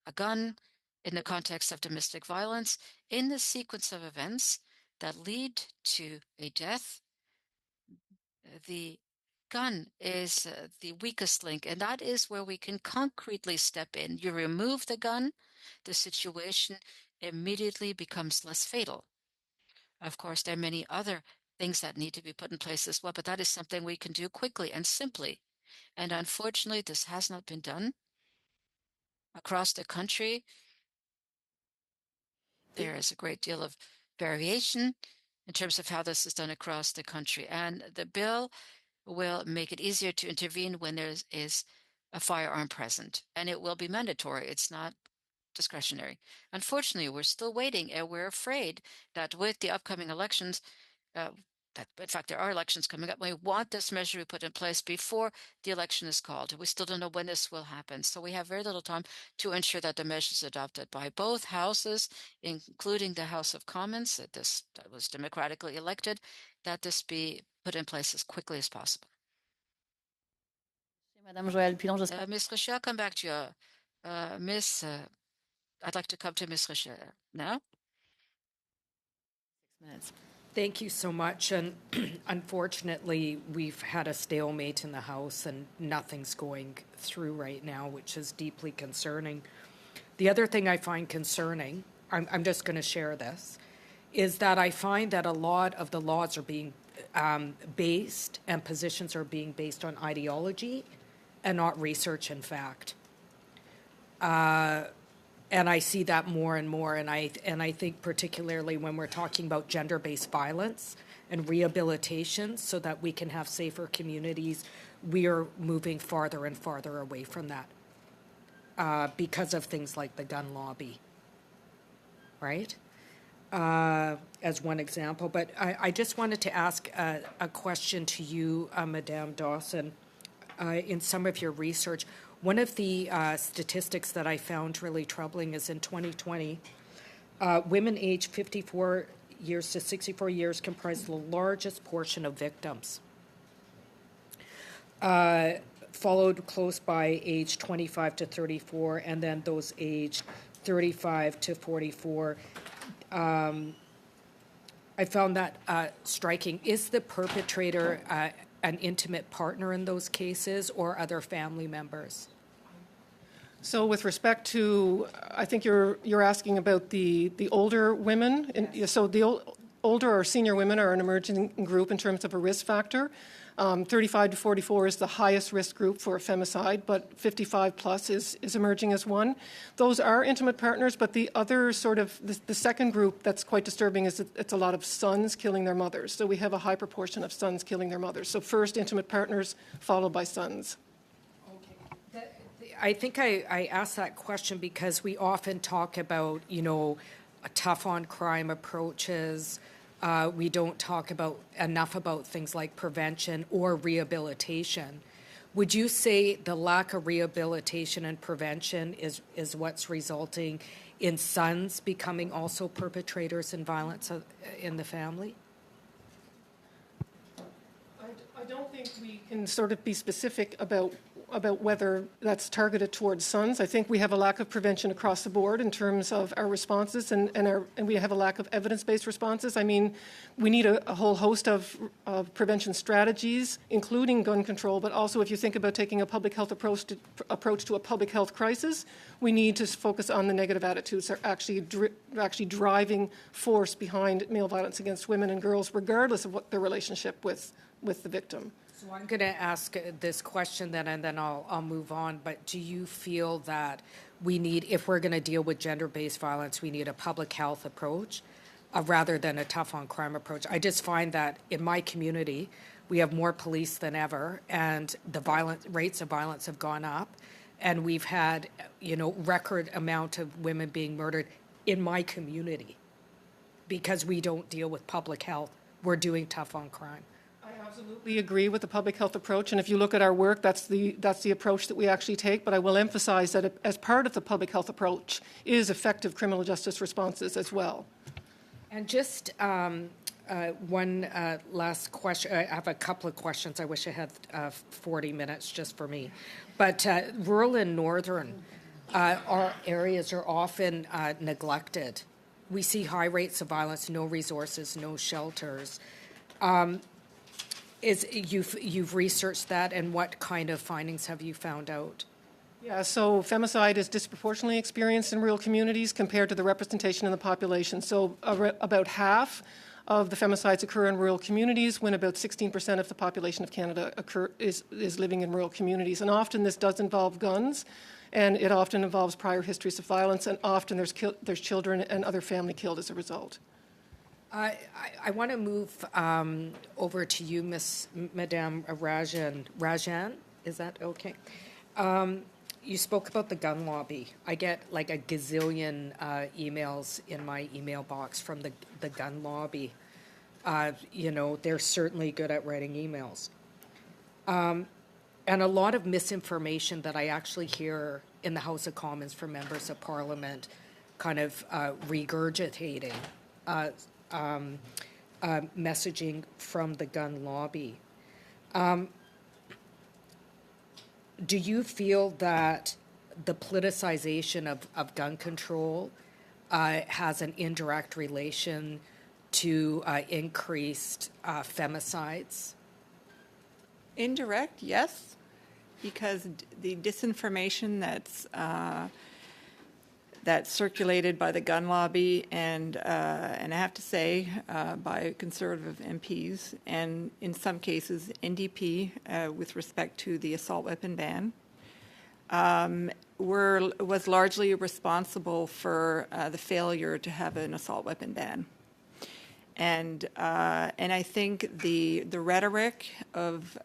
a gun in the context of domestic violence in the sequence of events that lead to a death. The gun is the weakest link, and that is where we can concretely step in. You remove the gun, the situation immediately becomes less fatal. Of course, there are many other things that need to be put in place as well, but that is something we can do quickly and simply. And unfortunately, this has not been done across the country. There is a great deal of variation in terms of how this is done across the country. And the bill will make it easier to intervene when there is a firearm present, and it will be mandatory. It's not discretionary. Unfortunately, we're still waiting, and we're afraid that with the upcoming elections, that in fact there are elections coming up, we want this measure to be put in place before the election is called. We still don't know when this will happen, so we have very little time to ensure that the measures adopted by both houses, including the House of Commons, that was democratically elected, that this be put in place as quickly as possible. Madame Joëlle Pilon, j'espère. Ms. Richer, I'll come back to you. I'd like to come to Ms. Richer now. 6 minutes. Thank you so much. And unfortunately, we've had a stalemate in the House and nothing's going through right now, which is deeply concerning. The other thing I find concerning, I'm just going to share this, is that I find that a lot of the laws are being based and positions are being based on ideology and not research and fact. And I see that more and more, and I think particularly when we're talking about gender-based violence and rehabilitation so that we can have safer communities, we are moving farther and farther away from that because of things like the gun lobby, right? As one example. But I just wanted to ask a question to you, Madame Dawson, in some of your research. One of the statistics that I found really troubling is in 2020, women aged 54 years to 64 years comprised the largest portion of victims, followed close by age 25 to 34, and then those aged 35 to 44. I found that striking. Is the perpetrator an intimate partner in those cases or other family members? So with respect to, I think you're asking about the older women. Yes. So the older or senior women are an emerging group in terms of a risk factor. 35 to 44 is the highest risk group for femicide, but 55 plus is emerging as one. Those are intimate partners, but the other sort of, the second group that's quite disturbing is that it's a lot of sons killing their mothers. So we have a high proportion of sons killing their mothers. So first intimate partners, followed by sons. I think I asked that question because we often talk about, tough on crime approaches. We don't talk enough about things like prevention or rehabilitation. Would you say the lack of rehabilitation and prevention is what's resulting in sons becoming also perpetrators in violence in the family? I don't think we can sort of be specific about whether that's targeted towards sons. I think we have a lack of prevention across the board in terms of our responses, and we have a lack of evidence-based responses. I mean, we need a whole host of prevention strategies, including gun control, but also if you think about taking a public health approach to a public health crisis, we need to focus on the negative attitudes that are actually driving force behind male violence against women and girls, regardless of what their relationship with the victim. So I'm going to ask this question then, and then I'll move on. But do you feel that we need, if we're going to deal with gender-based violence, we need a public health approach rather than a tough on crime approach? I just find that in my community, we have more police than ever, and the rates of violence have gone up, and we've had, record amount of women being murdered in my community because we don't deal with public health. We're doing tough on crime. I absolutely agree with the public health approach, and if you look at our work, that's the approach that we actually take. But I will emphasize that as part of the public health approach is effective criminal justice responses as well. And just one last question. I have a couple of questions. I wish I had 40 minutes just for me. But rural and northern our areas are often neglected. We see high rates of violence, no resources, no shelters. You've researched that, and what kind of findings have you found out? Yeah, so femicide is disproportionately experienced in rural communities compared to the representation in the population. So about half of the femicides occur in rural communities, when about 16% of the population of Canada is living in rural communities. And often this does involve guns, and it often involves prior histories of violence, and often there's children and other family killed as a result. I want to move over to you, Madame Rajan. Rajan, is that okay? You spoke about the gun lobby. I get like a gazillion emails in my email box from the gun lobby. They're certainly good at writing emails. And a lot of misinformation that I actually hear in the House of Commons from members of Parliament kind of regurgitating messaging from the gun lobby. Do you feel that the politicization of gun control has an indirect relation to increased femicides? Indirect, yes, because the disinformation that's circulated by the gun lobby and I have to say by Conservative MPs and in some cases NDP with respect to the assault weapon ban was largely responsible for the failure to have an assault weapon ban. And I think the rhetoric of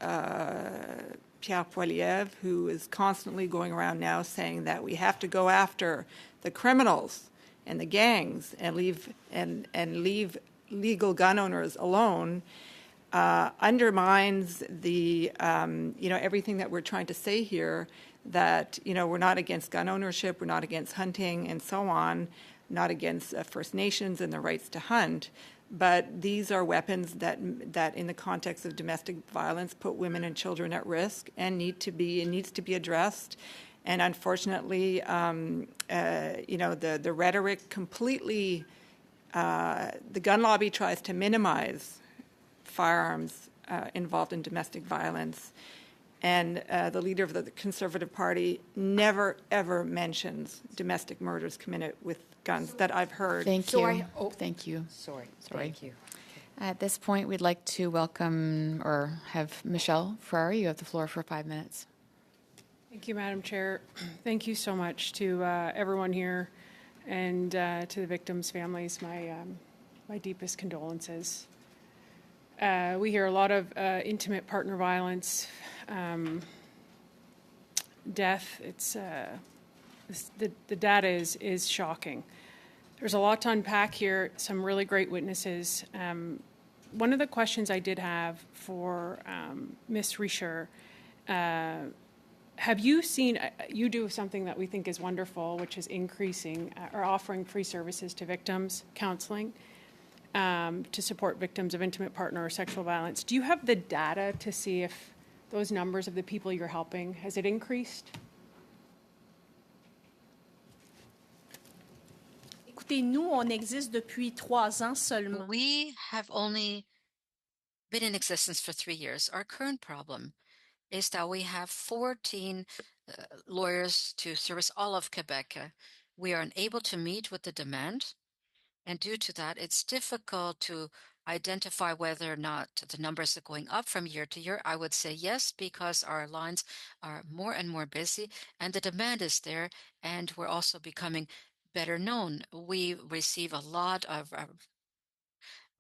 Pierre Poilievre, who is constantly going around now saying that we have to go after the criminals and the gangs and leave legal gun owners alone, undermines the everything that we're trying to say here. That we're not against gun ownership, we're not against hunting and so on, not against First Nations and the rights to hunt. But these are weapons that in the context of domestic violence put women and children at risk and needs to be addressed. And unfortunately, the rhetoric completely, the gun lobby tries to minimize firearms involved in domestic violence. And the leader of the Conservative Party never, ever mentions domestic murders committed with guns that I've heard. Thank you. Thank you. Sorry. Thank you. At this point, we'd like to welcome or have Michelle Ferrari. You have the floor for 5 minutes. Thank you, Madam Chair. Thank you so much to everyone here and to the victims' families. My deepest condolences. We hear a lot of intimate partner violence, death. The data is shocking. There's a lot to unpack here, some really great witnesses. One of the questions I did have for Ms. Richer, have you seen, you do something that we think is wonderful, which is increasing or offering free services to victims, counseling, to support victims of intimate partner or sexual violence. Do you have the data to see if those numbers of the people you're helping, has it increased? Écoutez, nous, on existe depuis 3 ans seulement. We have only been in existence for 3 years. Our current problem is that we have 14 lawyers to service all of Quebec. We are unable to meet with the demand, and due to that, it's difficult to identify whether or not the numbers are going up from year to year, I would say yes, because our lines are more and more busy and the demand is there, and we're also becoming better known. We receive a lot of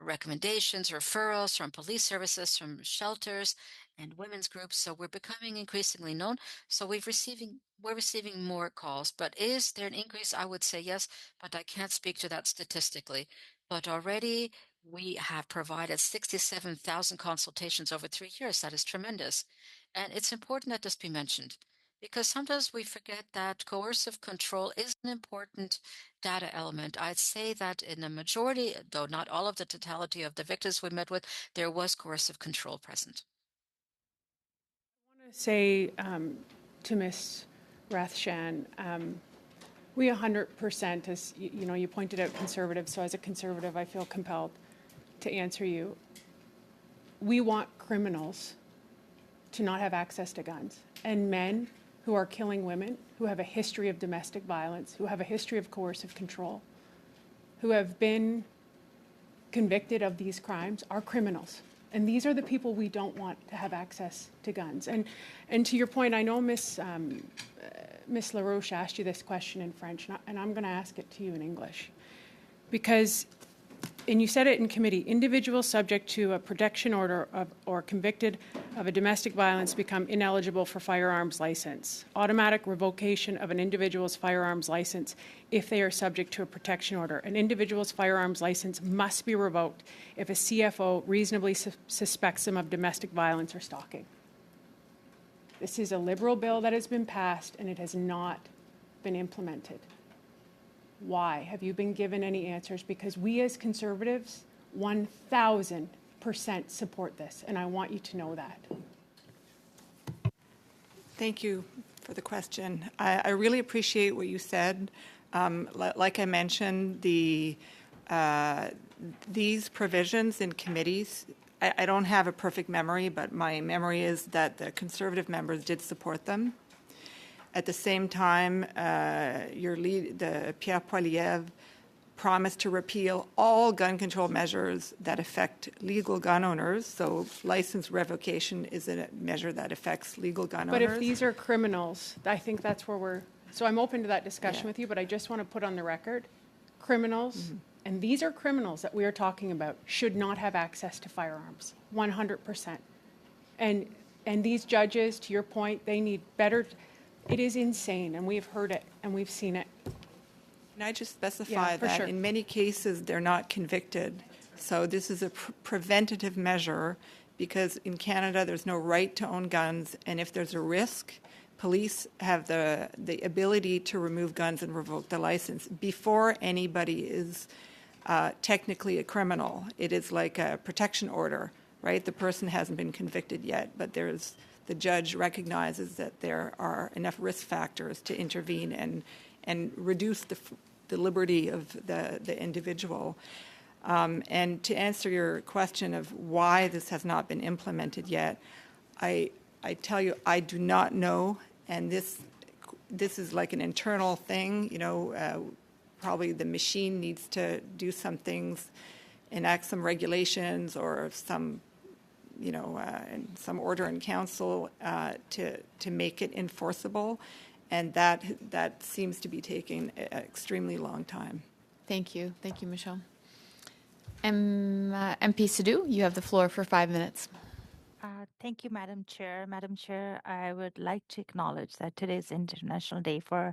recommendations, referrals from police services, from shelters and women's groups. So we're becoming increasingly known. So we're receiving more calls. But is there an increase? I would say yes, but I can't speak to that statistically. But already we have provided 67,000 consultations over 3 years. That is tremendous. And it's important that this be mentioned because sometimes we forget that coercive control is an important data element. I'd say that in the majority, though not all of the totality of the victims we met with, there was coercive control present. I want to say to Ms. Rathshan, we 100%, as you pointed out, conservative. So as a conservative, I feel compelled to answer you. We want criminals to not have access to guns, and men who are killing women, who have a history of domestic violence, who have a history of coercive control, who have been convicted of these crimes are criminals. And these are the people we don't want to have access to guns. And to your point, I know Ms. LaRoche asked you this question in French, and I'm going to ask it to you in English. Because, and you said it in committee, individuals subject to a protection order or convicted of a domestic violence become ineligible for firearms license. Automatic revocation of an individual's firearms license if they are subject to a protection order. An individual's firearms license must be revoked if a CFO reasonably suspects them of domestic violence or stalking. This is a Liberal bill that has been passed and it has not been implemented. Why? Have you been given any answers? Because we as Conservatives 1,000% support this, and I want you to know that. Thank you for the question. I really appreciate what you said. Like I mentioned, these provisions in committees, I don't have a perfect memory, but my memory is that the Conservative members did support them. At the same time, Pierre Poilievre promised to repeal all gun control measures that affect legal gun owners. So license revocation is a measure that affects legal gun owners. But if these are criminals, I think that's where we're... So I'm open to that discussion with you, but I just want to put on the record, criminals, and these are criminals that we are talking about, should not have access to firearms, 100%. And these judges, to your point, they need better... It is insane, and we've heard it, and we've seen it. Can I just specify that in many cases they're not convicted. So this is a preventative measure because in Canada there's no right to own guns, and if there's a risk, police have the ability to remove guns and revoke the license before anybody is technically a criminal. It is like a protection order, right? The person hasn't been convicted yet, but the judge recognizes that there are enough risk factors to intervene and reduce the liberty of the individual. And to answer your question of why this has not been implemented yet, I tell you, I do not know, and this is like an internal thing. Probably the machine needs to do some things, enact some regulations or some and some order in council to make it enforceable, and that seems to be taking an extremely long time. Thank you, Michelle. MP Sidhu, you have the floor for 5 minutes. Thank you, Madam Chair. Madam Chair, I would like to acknowledge that today is International Day for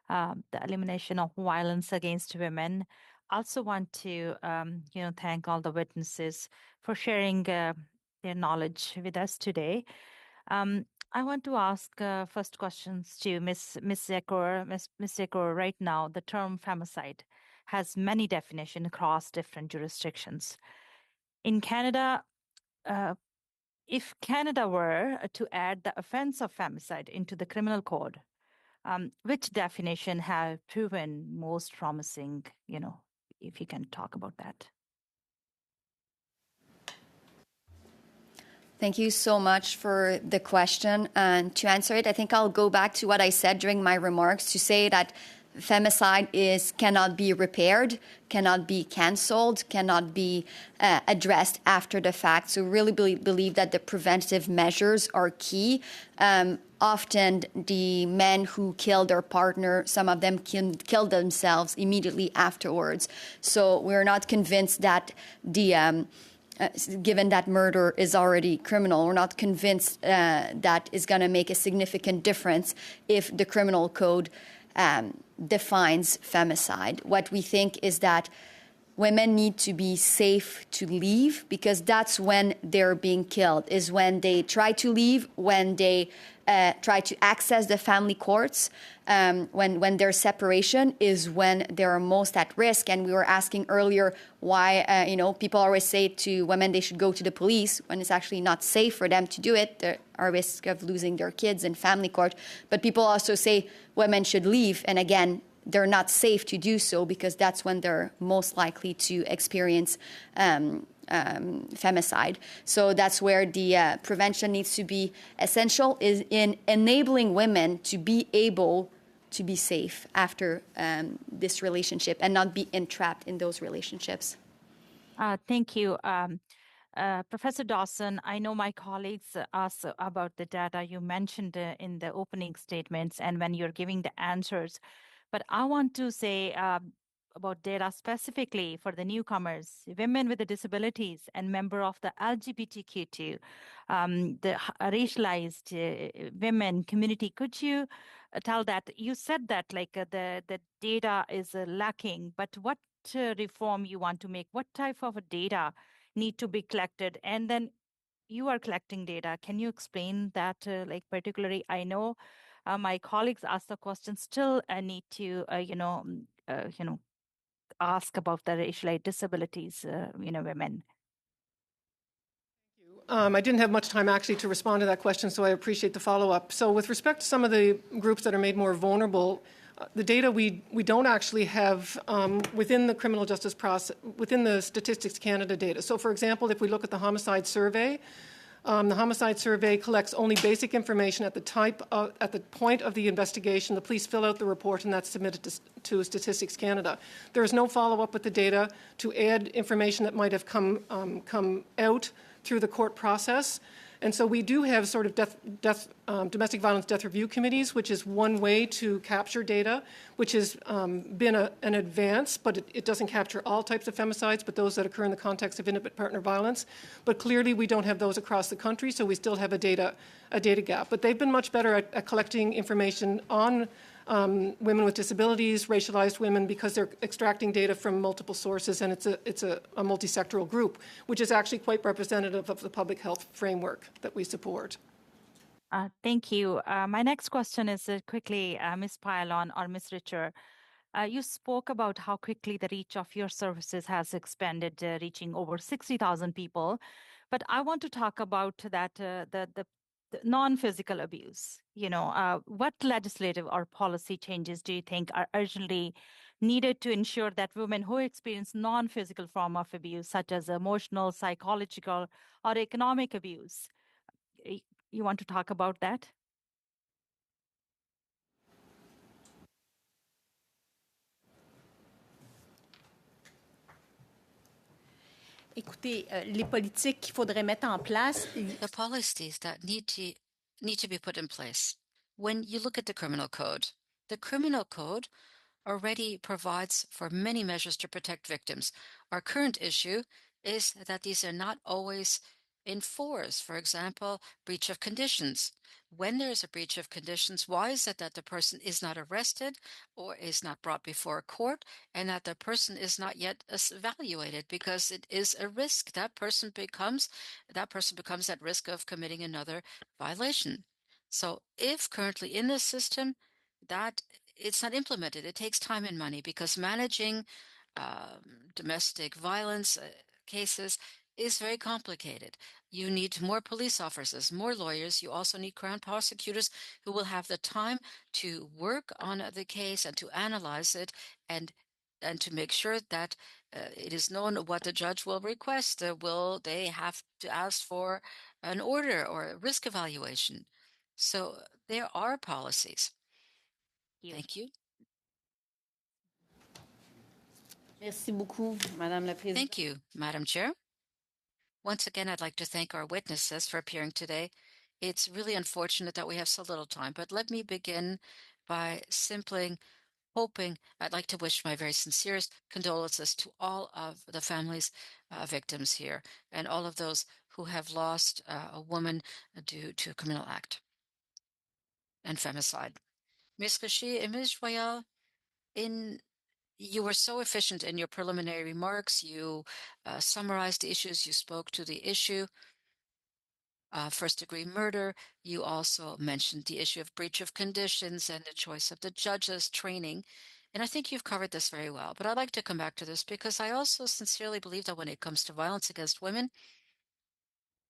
the elimination of violence against women. I also want to, thank all the witnesses for sharing their knowledge with us today. I want to ask first questions to Ms. Zekor. Ms. Zekor, right now, the term femicide has many definitions across different jurisdictions. In Canada, if Canada were to add the offense of femicide into the criminal code, which definition have proven most promising? If you can talk about that. Thank you so much for the question. And to answer it, I think I'll go back to what I said during my remarks to say that femicide cannot be repaired, cannot be canceled, cannot be addressed after the fact. So really believe that the preventive measures are key. Often the men who kill their partner, some of them can kill themselves immediately afterwards. So we're not convinced that given that murder is already criminal, we're not convinced that is going to make a significant difference if the criminal code defines femicide. What we think is that women need to be safe to leave, because that's when they're being killed, is when they try to leave, when they try to access the family courts, when their separation is when they're most at risk. And we were asking earlier why, people always say to women they should go to the police when it's actually not safe for them to do it. They are at risk of losing their kids in family court. But people also say women should leave. And again, they're not safe to do so, because that's when they're most likely to experience femicide. So that's where the prevention needs to be essential, is in enabling women to be able to be safe after this relationship and not be entrapped in those relationships. Thank you. Professor Dawson, I know my colleagues asked about the data you mentioned in the opening statements and when you're giving the answers. But I want to say about data specifically for the newcomers, women with the disabilities and member of the LGBTQ2, the racialized women community. Could you tell that? You said that the data is lacking, but what reform you want to make? What type of data need to be collected? And then you are collecting data. Can you explain that? Particularly, I know my colleagues asked the question. Still, I need to, ask about the racialized disabilities, women. I didn't have much time actually to respond to that question, so I appreciate the follow-up. So with respect to some of the groups that are made more vulnerable, the data we don't actually have within the criminal justice process, within the Statistics Canada data. So for example, if we look at the homicide survey collects only basic information at the point of the investigation. The police fill out the report, and that's submitted to Statistics Canada. There is no follow-up with the data to add information that might have come out through the court process. And so we do have sort of domestic violence death review committees, which is one way to capture data, which has been an advance, but it doesn't capture all types of femicides, but those that occur in the context of intimate partner violence. But clearly we don't have those across the country, so we still have a data gap. But they've been much better at collecting information on women with disabilities, racialized women, because they're extracting data from multiple sources, and it's a multi-sectoral group, which is actually quite representative of the public health framework that we support. Thank you. My next question is quickly, Ms. Pylon or Ms. Richer. You spoke about how quickly the reach of your services has expanded, reaching over 60,000 people. But I want to talk about that the non-physical abuse. What legislative or policy changes do you think are urgently needed to ensure that women who experience non-physical form of abuse, such as emotional, psychological, or economic abuse, you want to talk about that? Écoutez, les politiques qu'il faudrait mettre en place. The policies that need to be put in place. When you look at the criminal code already provides for many measures to protect victims. Our current issue is that these are not always enforced. For example, breach of conditions. When there is a breach of conditions, why is it that the person is not arrested or is not brought before a court, and that the person is not yet evaluated? Because it is a risk. That person becomes at risk of committing another violation. So if currently in this system that it's not implemented, it takes time and money, because managing domestic violence cases is very complicated. You need more police officers, more lawyers. You also need crown prosecutors who will have the time to work on the case and to analyze it, and to make sure that it is known what the judge will request. Will they have to ask for an order or a risk evaluation? So there are policies. Thank you. Merci beaucoup, Madame la Présidente. Thank you, Madam Chair. Once again, I'd like to thank our witnesses for appearing today. It's really unfortunate that we have so little time, but let me begin by simply I'd like to wish my very sincerest condolences to all of the families victims here and all of those who have lost a woman due to a criminal act and femicide. Ms. Richer and Ms. Royal, you were so efficient in your preliminary remarks. You summarized the issues. You spoke to the issue first-degree murder. You also mentioned the issue of breach of conditions and the choice of the judges, training. And I think you've covered this very well. But I'd like to come back to this because I also sincerely believe that when it comes to violence against women,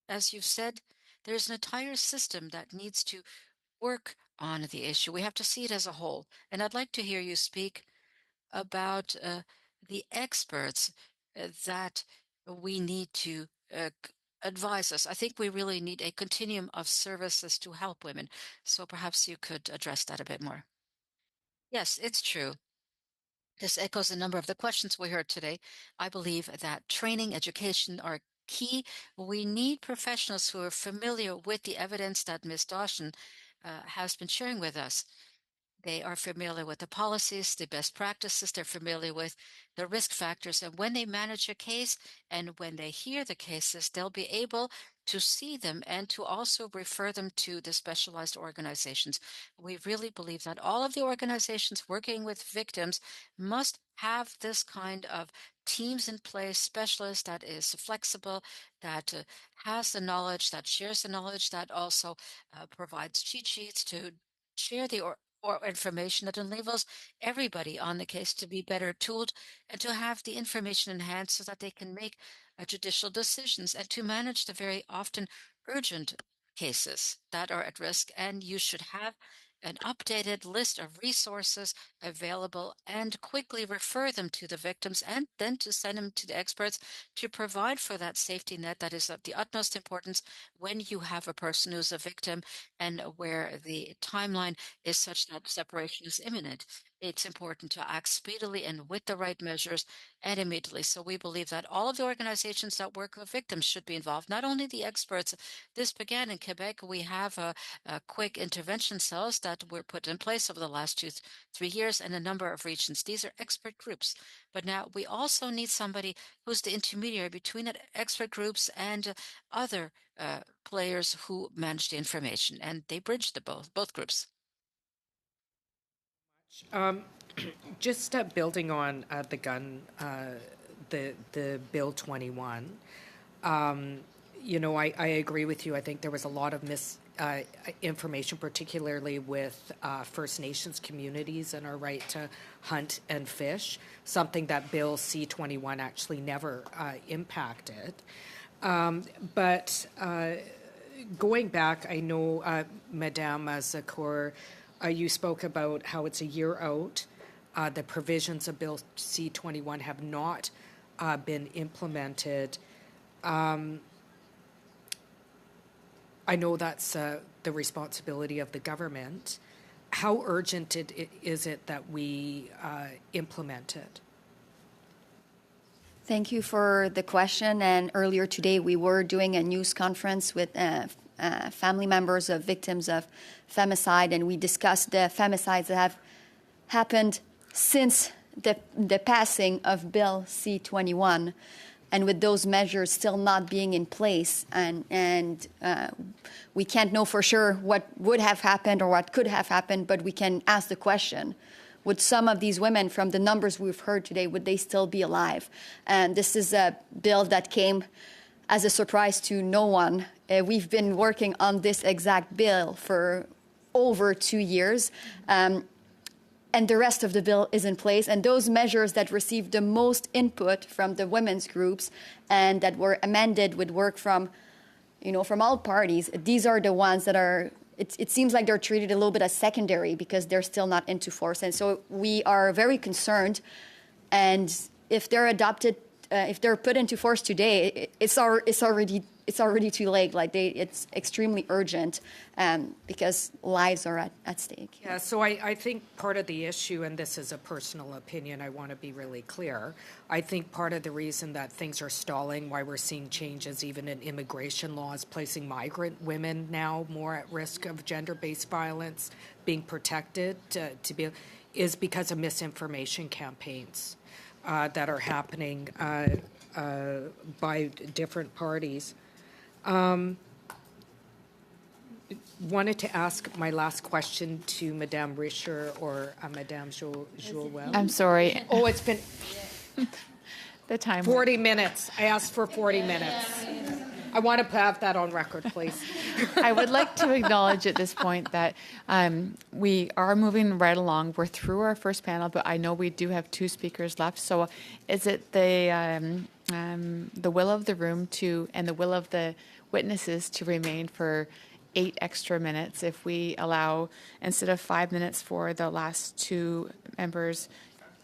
as you've said, there's an entire system that needs to work on the issue. We have to see it as a whole. And I'd like to hear you speak about the experts that we need to advise us. I think we really need a continuum of services to help women. So perhaps you could address that a bit more. Yes, it's true. This echoes a number of the questions we heard today. I believe that training, education are key. We need professionals who are familiar with the evidence that Ms. Dawson has been sharing with us. They are familiar with the policies, the best practices. They're familiar with the risk factors. And when they manage a case and when they hear the cases, they'll be able to see them and to also refer them to the specialized organizations. We really believe that all of the organizations working with victims must have this kind of teams in place, specialists that is flexible, that has the knowledge, that shares the knowledge, that also provides cheat sheets to share the or information that enables everybody on the case to be better tooled and to have the information in hand so that they can make judicial decisions and to manage the very often urgent cases that are at risk. And you should have an updated list of resources available and quickly refer them to the victims and then to send them to the experts to provide for that safety net that is of the utmost importance when you have a person who's a victim and where the timeline is such that separation is imminent. It's important to act speedily and with the right measures and immediately. So we believe that all of the organizations that work with victims should be involved, not only the experts. This began in Quebec. We have a quick intervention cells that were put in place over the last 3 years in a number of regions. These are expert groups. But now we also need somebody who's the intermediary between the expert groups and other players who manage the information, and they bridge the both groups. Just building on the gun, the Bill 21. I agree with you. I think there was a lot of misinformation, particularly with First Nations communities and our right to hunt and fish, something that Bill C-21 actually never impacted. But going back, I know, Madame Zakour, you spoke about how it's a year out. The provisions of Bill C-21 have not been implemented. I know that's the responsibility of the government. How urgent is it that we implement it? Thank you for the question. And earlier today, we were doing a news conference with family members of victims of femicide, and we discussed the femicides that have happened since the passing of Bill C-21. And with those measures still not being in place, and we can't know for sure what would have happened or what could have happened, but we can ask the question, would some of these women, from the numbers we've heard today, would they still be alive? And this is a bill that came as a surprise to no one. We've been working on this exact bill for over 2 years. And the rest of the bill is in place. And those measures that received the most input from the women's groups and that were amended with work from all parties, these are the ones that are, it seems like they're treated a little bit as secondary because they're still not into force. And so we are very concerned. And if they're adopted, if they're put into force today, it's already it's already too late. Like it's extremely urgent because lives are at stake. Yeah, so I think part of the issue, and this is a personal opinion, I want to be really clear, I think part of the reason that things are stalling, why we're seeing changes even in immigration laws, placing migrant women now more at risk of gender-based violence, being protected is because of misinformation campaigns that are happening by different parties. Wanted to ask my last question to Madame Richer or Madame Joel. I'm sorry. Oh, it's been The time. 40 minutes. I asked for 40 minutes. I want to have that on record, please. I would like to acknowledge at this point that we are moving right along. We're through our first panel, but I know we do have 2 speakers left. So is it the will of the room and the will of the witnesses to remain for 8 extra minutes if we allow, instead of 5 minutes for the last 2 members,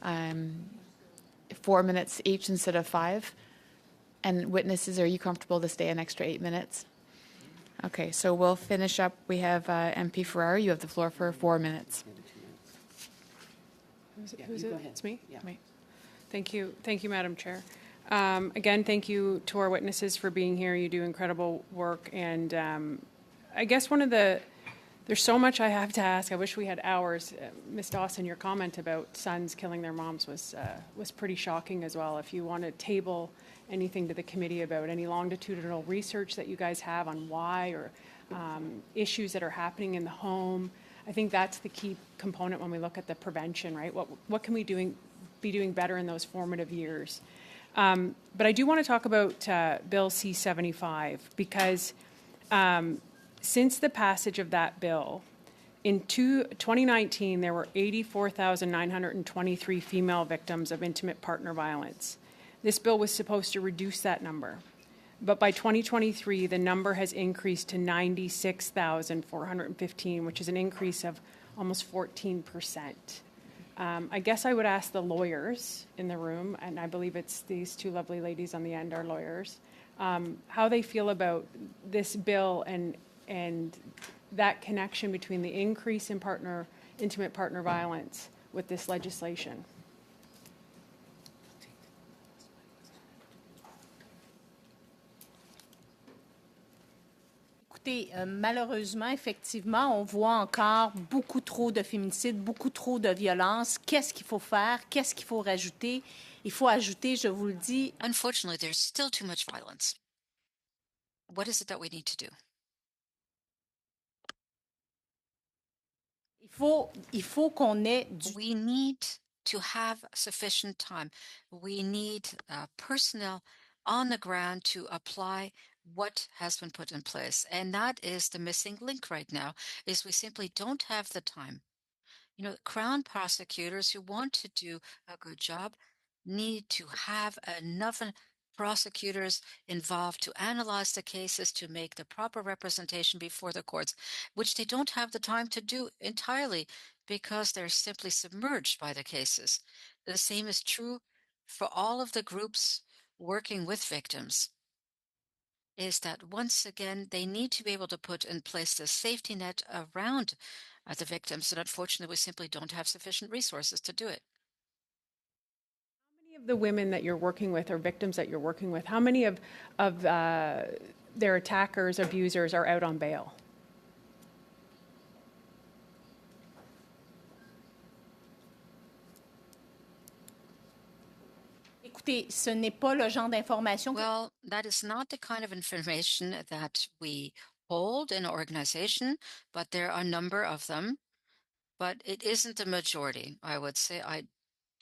4 minutes each instead of 5? And witnesses, are you comfortable to stay an extra 8 minutes? Okay, so we'll finish up. We have MP Ferrari. You have the floor for 4 minutes. Who's it? It's me? Yeah. Thank you, Madam Chair. Again, thank you to our witnesses for being here. You do incredible work. And I guess there's so much I have to ask. I wish we had hours. Ms. Dawson, your comment about sons killing their moms was pretty shocking as well. If you want to table anything to the committee about any longitudinal research that you guys have on why or issues that are happening in the home, I think that's the key component when we look at the prevention, right? What can we be doing better in those formative years? But I do want to talk about Bill C-75 because since the passage of that bill, in 2019, there were 84,923 female victims of intimate partner violence. This bill was supposed to reduce that number. But by 2023, the number has increased to 96,415, which is an increase of almost 14%. I guess I would ask the lawyers in the room, and I believe it's these 2 lovely ladies on the end are lawyers, how they feel about this bill and that connection between the increase in intimate partner violence with this legislation. Écoutez, malheureusement, effectivement, on voit encore beaucoup trop de féminicides, beaucoup trop de violences. Qu'est-ce qu'il faut faire? Qu'est-ce qu'il faut rajouter? Il faut ajouter, je vous le dis. Unfortunately, there's still too much violence. What is it that we need to do? Il faut qu'on ait We need to have sufficient time. We need personnel on the ground to apply what has been put in place. And that is the missing link right now, is we simply don't have the time. You know, Crown prosecutors who want to do a good job need to have enough prosecutors involved to analyze the cases, to make the proper representation before the courts, which they don't have the time to do entirely because they're simply submerged by the cases. The same is true for all of the groups working with victims, is that once again, they need to be able to put in place the safety net around the victims, and unfortunately, we simply don't have sufficient resources to do it. How many of the women that you're working with or victims that you're working with, how many of their attackers, abusers are out on bail? Écoutez, ce n'est pas le genre d'information. Well, that is not the kind of information that we hold in an organization, but there are a number of them. But it isn't the majority, I would say. I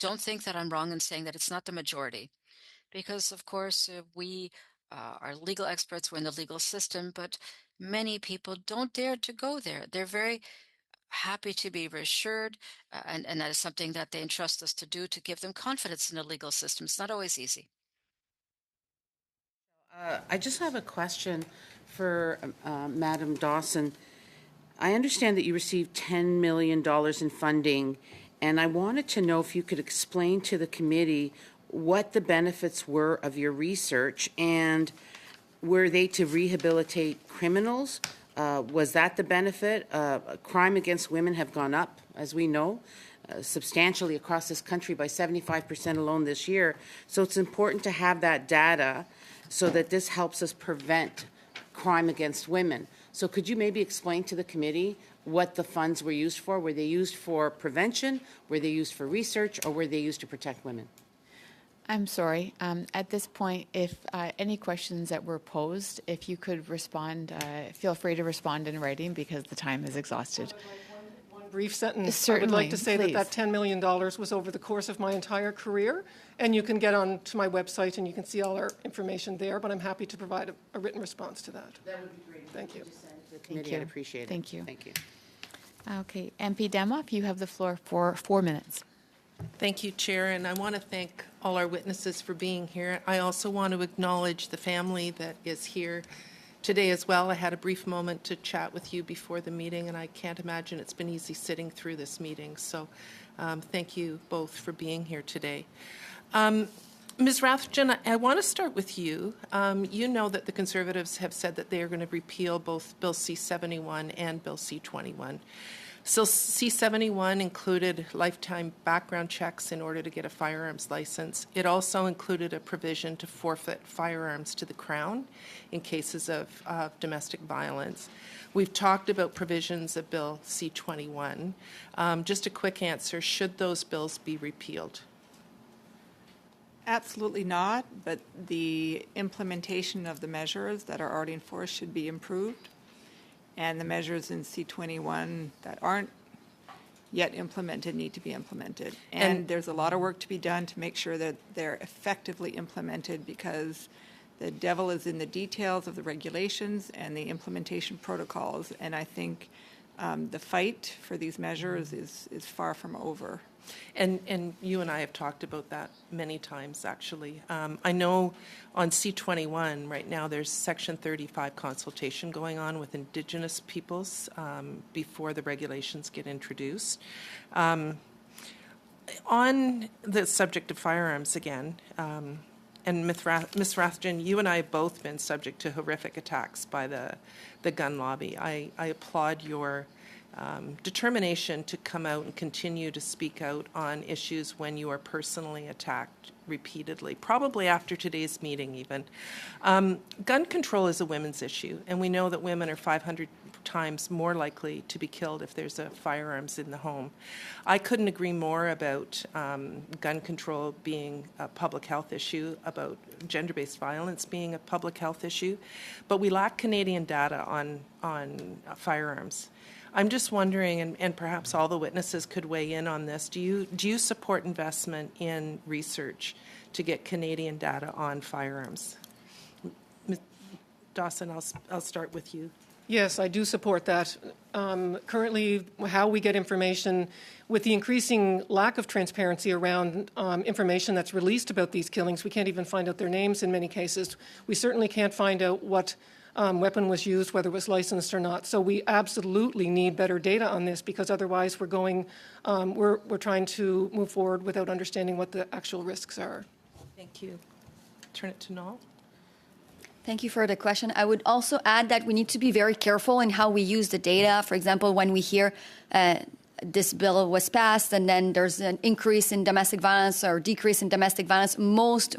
don't think that I'm wrong in saying that it's not the majority. Because, of course, we are legal experts, we're in the legal system, but many people don't dare to go there. They're very happy to be reassured, and that is something that they entrust us to do, to give them confidence in the legal system. It's not always easy. I just have a question for Madam Dawson. I understand that you received $10 million in funding, and I wanted to know if you could explain to the committee what the benefits were of your research and were they to rehabilitate criminals? Was that the benefit? Crime against women have gone up, as we know, substantially across this country by 75% alone this year. So it's important to have that data so that this helps us prevent crime against women. So could you maybe explain to the committee what the funds were used for? Were they used for prevention? Were they used for research? Or were they used to protect women? I'm sorry. At this point, if any questions that were posed, if you could respond, feel free to respond in writing because the time is exhausted. One brief sentence. Certainly, I would like to say please. that $10 million was over the course of my entire career, and you can get on to my website and you can see all our information there, but I'm happy to provide a written response to that. That would be great. Thank you. The committee, you. I'd appreciate it. Thank you. Thank you. Okay, MP Demoff, you have the floor for 4 minutes. Thank you, Chair, and I want to thank all our witnesses for being here. I also want to acknowledge the family that is here today as well. I had a brief moment to chat with you before the meeting, and I can't imagine it's been easy sitting through this meeting. So thank you both for being here today. Ms. Rathjen, I want to start with you. You know that the Conservatives have said that they are going to repeal both Bill C-71 and Bill C-21. So C-71 included lifetime background checks in order to get a firearms license. It also included a provision to forfeit firearms to the Crown in cases of domestic violence. We've talked about provisions of Bill C-21. Just a quick answer, should those bills be repealed? Absolutely not, but the implementation of the measures that are already enforced should be improved. And the measures in C-21 that aren't yet implemented need to be implemented. And there's a lot of work to be done to make sure that they're effectively implemented because the devil is in the details of the regulations and the implementation protocols. And I think the fight for these measures is far from over. And you and I have talked about that many times, actually. I know on C-21 right now there's Section 35 consultation going on with Indigenous peoples before the regulations get introduced. On the subject of firearms again, and Ms. Rathjen, you and I have both been subject to horrific attacks by the gun lobby. I applaud your determination to come out and continue to speak out on issues when you are personally attacked repeatedly, probably after today's meeting even. Gun control is a women's issue, and we know that women are 500 times more likely to be killed if there's a firearms in the home. I couldn't agree more about gun control being a public health issue, about gender-based violence being a public health issue, but we lack Canadian data on firearms. I'm just wondering, and perhaps all the witnesses could weigh in on this, do you support investment in research to get Canadian data on firearms? Ms. Dawson, I'll start with you. Yes, I do support that. Currently, how we get information, with the increasing lack of transparency around information that's released about these killings, we can't even find out their names in many cases. We certainly can't find out what weapon was used, whether it was licensed or not. So we absolutely need better data on this because otherwise we're trying to move forward without understanding what the actual risks are. Thank you. Turn it to Noel. Thank you for the question. I would also add that we need to be very careful in how we use the data. For example, when we hear this bill was passed and then there's an increase in domestic violence or decrease in domestic violence, most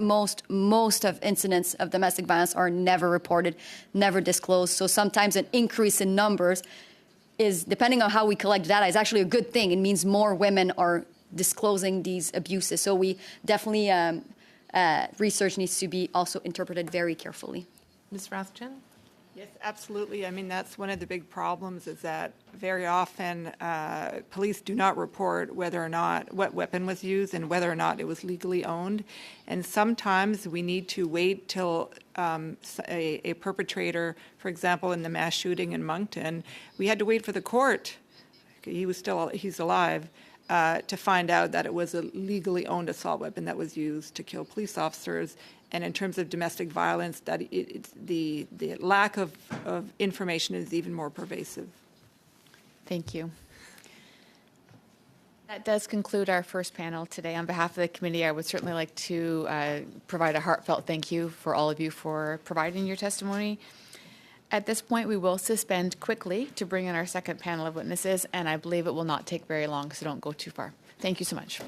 of incidents of domestic violence are never reported, never disclosed. So sometimes an increase in numbers is, depending on how we collect data, is actually a good thing. It means more women are disclosing these abuses. So we definitely, research needs to be also interpreted very carefully. Ms. Rathjen? Yes, absolutely. I mean, that's one of the big problems is that very often police do not report whether or not what weapon was used and whether or not it was legally owned. And sometimes we need to wait till a perpetrator, for example, in the mass shooting in Moncton, we had to wait for the court. He's alive. To find out that it was a legally owned assault weapon that was used to kill police officers. And in terms of domestic violence, that the lack of information is even more pervasive. Thank you. That does conclude our first panel today. On behalf of the committee, I would certainly like to provide a heartfelt thank you for all of you for providing your testimony. At this point, we will suspend quickly to bring in our second panel of witnesses, and I believe it will not take very long, so don't go too far. Thank you so much.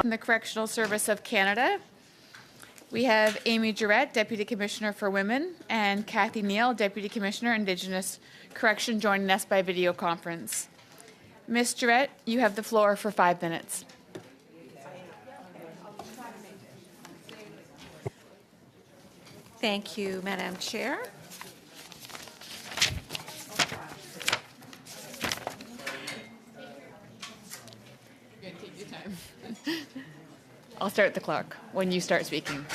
From the Correctional Service of Canada, we have Amy Jarrett, Deputy Commissioner for Women, and Kathy Neal, Deputy Commissioner, Indigenous Correction, joining us by video conference. Ms. Jarrett, you have the floor for 5 minutes. Thank you, Madam Chair. I'll start the clock when you start speaking.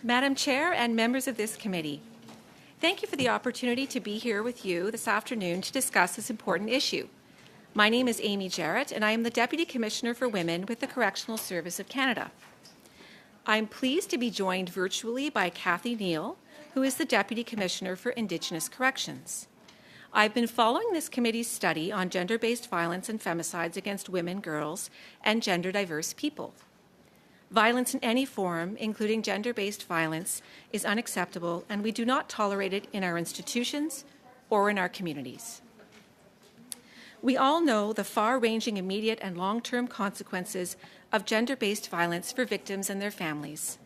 Madam Chair and members of this committee, thank you for the opportunity to be here with you this afternoon to discuss this important issue. My name is Amy Jarrett, and I am the Deputy Commissioner for Women with the Correctional Service of Canada. I'm pleased to be joined virtually by Kathy Neal, who is the Deputy Commissioner for Indigenous Corrections. I've been following this committee's study on gender-based violence and femicides against women, girls, and gender-diverse people. Violence in any form, including gender-based violence, is unacceptable, and we do not tolerate it in our institutions or in our communities. We all know the far-ranging immediate and long-term consequences of gender-based violence for victims and their families.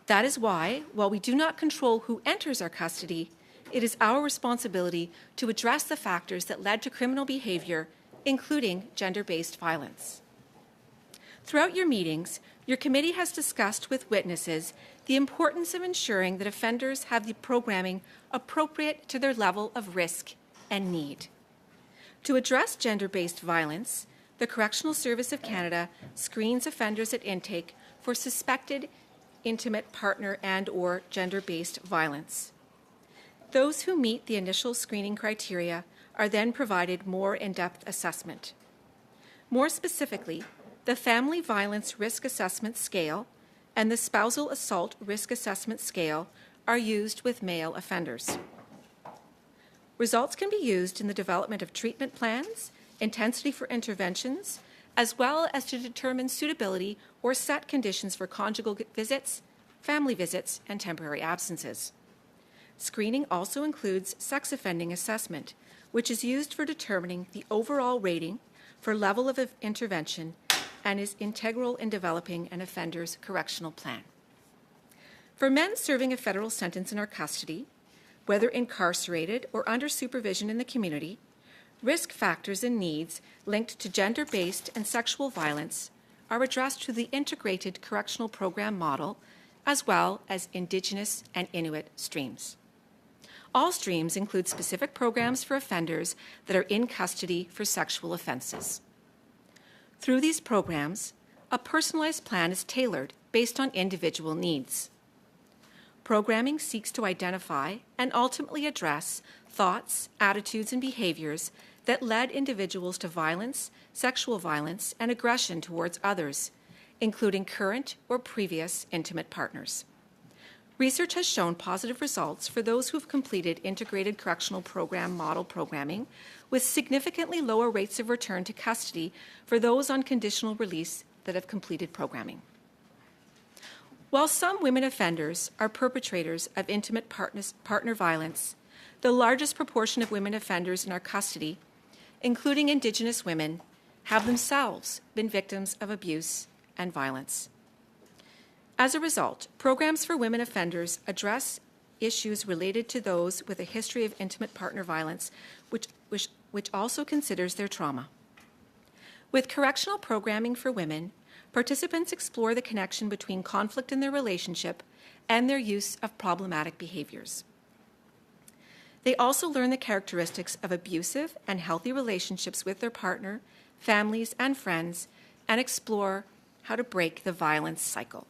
That is why, while we do not control who enters our custody, it is our responsibility to address the factors that led to criminal behavior, including gender-based violence. Throughout your meetings, your committee has discussed with witnesses the importance of ensuring that offenders have the programming appropriate to their level of risk and need. To address gender-based violence, the Correctional Service of Canada screens offenders at intake for suspected intimate partner and/or gender-based violence. Those who meet the initial screening criteria are then provided more in-depth assessment. More specifically, the Family Violence Risk Assessment Scale and the Spousal Assault Risk Assessment Scale are used with male offenders. Results can be used in the development of treatment plans, intensity for interventions, as well as to determine suitability or set conditions for conjugal visits, family visits, and temporary absences. Screening also includes sex offending assessment, which is used for determining the overall rating for level of intervention and is integral in developing an offender's correctional plan. For men serving a federal sentence in our custody, whether incarcerated or under supervision in the community, risk factors and needs linked to gender-based and sexual violence are addressed through the integrated correctional program model, as well as Indigenous and Inuit streams. All streams include specific programs for offenders that are in custody for sexual offenses. Through these programs, a personalized plan is tailored based on individual needs. Programming seeks to identify and ultimately address thoughts, attitudes, and behaviors that led individuals to violence, sexual violence, and aggression towards others, including current or previous intimate partners. Research has shown positive results for those who have completed integrated correctional program model programming, with significantly lower rates of return to custody for those on conditional release that have completed programming. While some women offenders are perpetrators of intimate partner violence, the largest proportion of women offenders in our custody, including Indigenous women, have themselves been victims of abuse and violence. As a result, programs for women offenders address issues related to those with a history of intimate partner violence, which also considers their trauma. With correctional programming for women, participants explore the connection between conflict in their relationship and their use of problematic behaviors. They also learn the characteristics of abusive and healthy relationships with their partner, families, and friends, and explore how to break the violence cycle.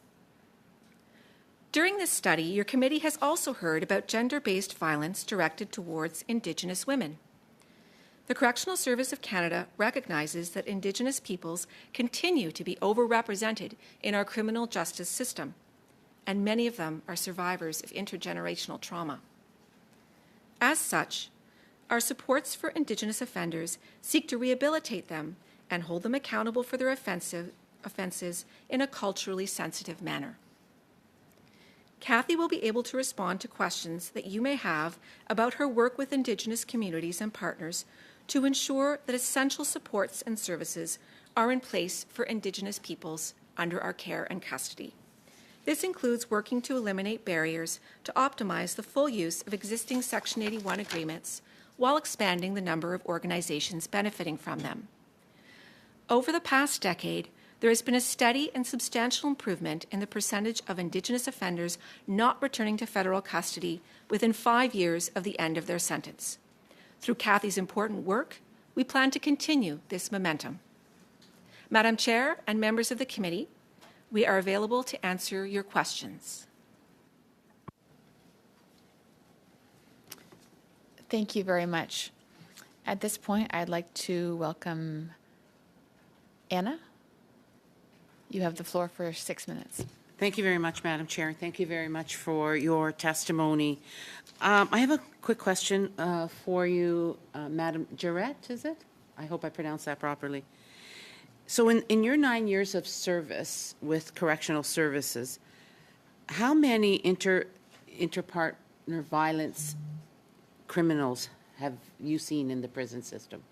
During this study, your committee has also heard about gender-based violence directed towards Indigenous women. The Correctional Service of Canada recognizes that Indigenous peoples continue to be overrepresented in our criminal justice system, and many of them are survivors of intergenerational trauma. As such, our supports for Indigenous offenders seek to rehabilitate them and hold them accountable for their offenses in a culturally sensitive manner. Kathy will be able to respond to questions that you may have about her work with Indigenous communities and partners to ensure that essential supports and services are in place for Indigenous peoples under our care and custody. This includes working to eliminate barriers to optimize the full use of existing Section 81 agreements while expanding the number of organizations benefiting from them. Over the past decade, there has been a steady and substantial improvement in the percentage of Indigenous offenders not returning to federal custody within 5 years of the end of their sentence. Through Kathy's important work, we plan to continue this momentum. Madam Chair and members of the committee, We are available to answer your questions. Thank you very much. At this point, I'd like to welcome Anna. You have the floor for 6 minutes. Thank you very much, Madam Chair. Thank you very much for your testimony. I have a quick question for you, Madam Jarrett, is it? I hope I pronounced that properly. So in your 9 years of service with correctional services, how many interpartner violence criminals have you seen in the prison system?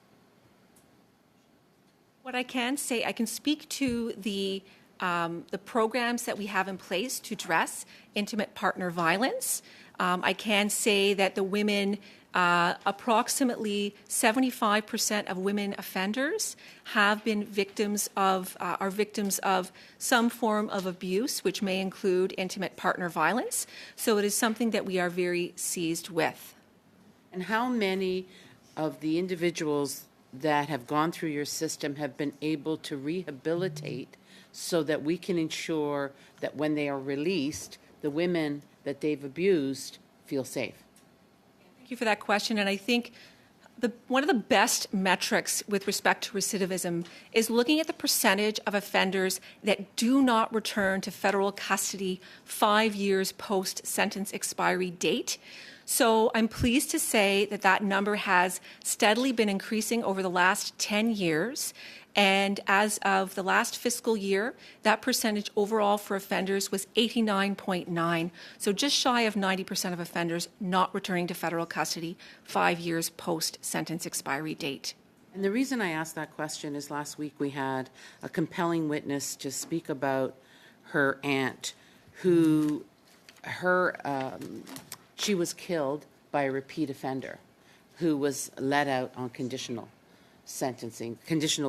What I can say, I can speak to the programs that we have in place to address intimate partner violence. I can say that the women, approximately 75% of women offenders have been are victims of some form of abuse, which may include intimate partner violence. So it is something that we are very seized with. And how many of the individuals that have gone through your system have been able to rehabilitate so that we can ensure that when they are released, the women that they've abused feel safe? Thank you for that question. And I think one of the best metrics with respect to recidivism is looking at the percentage of offenders that do not return to federal custody 5 years post-sentence expiry date. So I'm pleased to say that that number has steadily been increasing over the last 10 years. And as of the last fiscal year, that percentage overall for offenders was 89.9. So just shy of 90% of offenders not returning to federal custody 5 years post-sentence expiry date. And the reason I asked that question is last week we had a compelling witness to speak about her aunt who she was killed by a repeat offender who was let out on conditional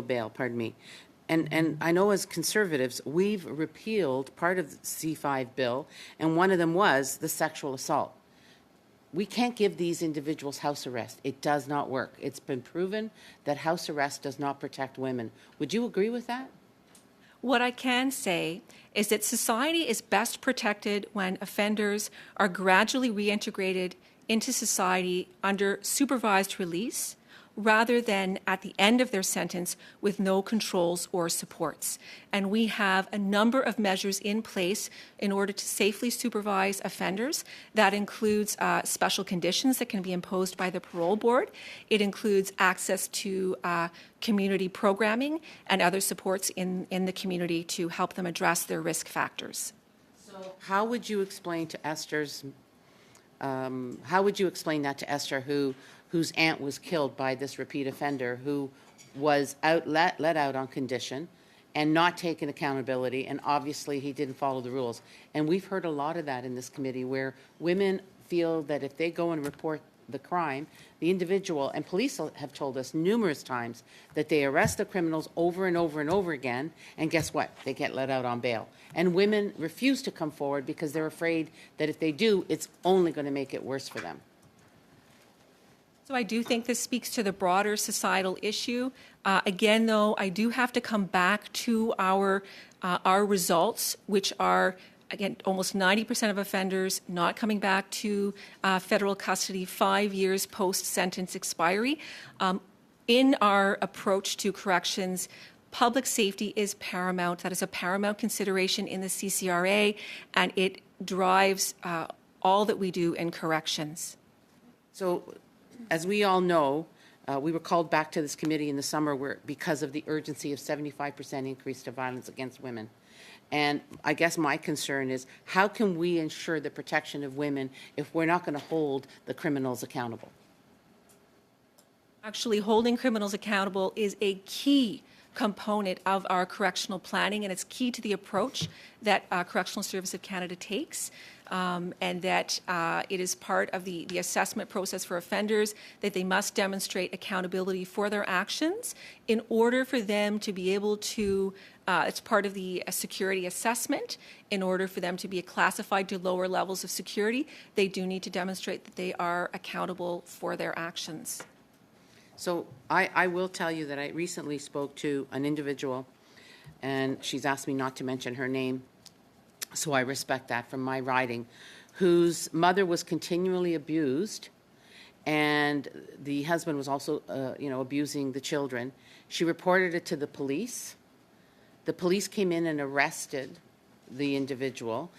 bail, pardon me. And I know as conservatives, we've repealed part of the C5 bill, and one of them was the sexual assault. We can't give these individuals house arrest. It does not work. It's been proven that house arrest does not protect women. Would you agree with that? What I can say is that society is best protected when offenders are gradually reintegrated into society under supervised release rather than at the end of their sentence with no controls or supports. And we have a number of measures in place in order to safely supervise offenders. That includes special conditions that can be imposed by the parole board. It includes access to community programming and other supports in the community to help them address their risk factors. So how would you explain to Esther's, how would you explain that to Esther whose aunt was killed by this repeat offender who was let out on condition and not taken accountability, and obviously he didn't follow the rules? And we've heard a lot of that in this committee where women feel that if they go and report the crime, the individual, and police have told us numerous times that they arrest the criminals over and over and over again, and guess what? They get let out on bail. And women refuse to come forward because they're afraid that if they do, it's only going to make it worse for them. So I do think this speaks to the broader societal issue. Again, though, I do have to come back to our results, which are, again, almost 90% of offenders not coming back to federal custody 5 years post-sentence expiry. In our approach to corrections, public safety is paramount. That is a paramount consideration in the CCRA, and it drives all that we do in corrections. So, as we all know, we were called back to this committee in the summer because of the urgency of 75% increase to violence against women. And I guess my concern is, how can we ensure the protection of women if we're not going to hold the criminals accountable? Actually, holding criminals accountable is a key component of our correctional planning, and it's key to the approach that Correctional Service of Canada takes, and that it is part of the assessment process for offenders that they must demonstrate accountability for their actions in order for them to be able to, it's part of the security assessment, in order for them to be classified to lower levels of security, they do need to demonstrate that they are accountable for their actions. So I will tell you that I recently spoke to an individual and she's asked me not to mention her name, so I respect that from my riding, whose mother was continually abused, and the husband was also, abusing the children. She reported it to the police. The police came in and arrested the individual,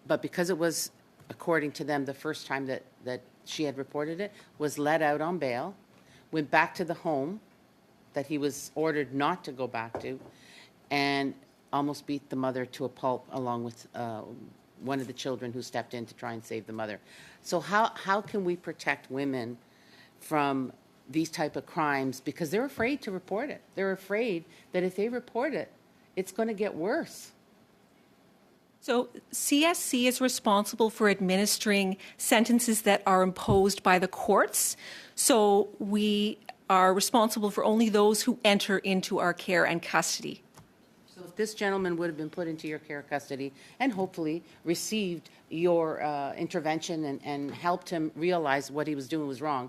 but because it was, according to them, the first time that she had reported it, was let out on bail, went back to the home that he was ordered not to go back to, and almost beat the mother to a pulp along with one of the children who stepped in to try and save the mother. So how can we protect women from these type of crimes? Because they're afraid to report it. They're afraid that if they report it, it's going to get worse. So CSC is responsible for administering sentences that are imposed by the courts. So we are responsible for only those who enter into our care and custody. So if this gentleman would have been put into your care custody and hopefully received your intervention and helped him realize what he was doing was wrong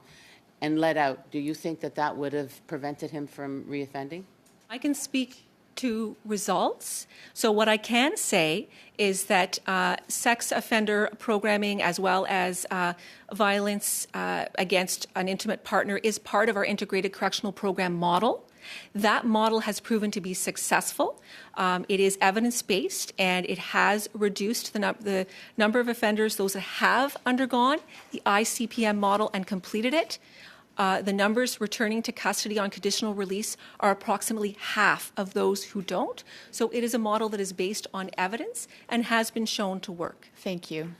and let out, do you think that that would have prevented him from reoffending? I can speak to results. So what I can say is that sex offender programming as well as violence against an intimate partner is part of our integrated correctional program model. That model has proven to be successful. It is evidence-based, and it has reduced the number of offenders, those that have undergone the ICPM model and completed it. The numbers returning to custody on conditional release are approximately half of those who don't. So it is a model that is based on evidence and has been shown to work. Thank you.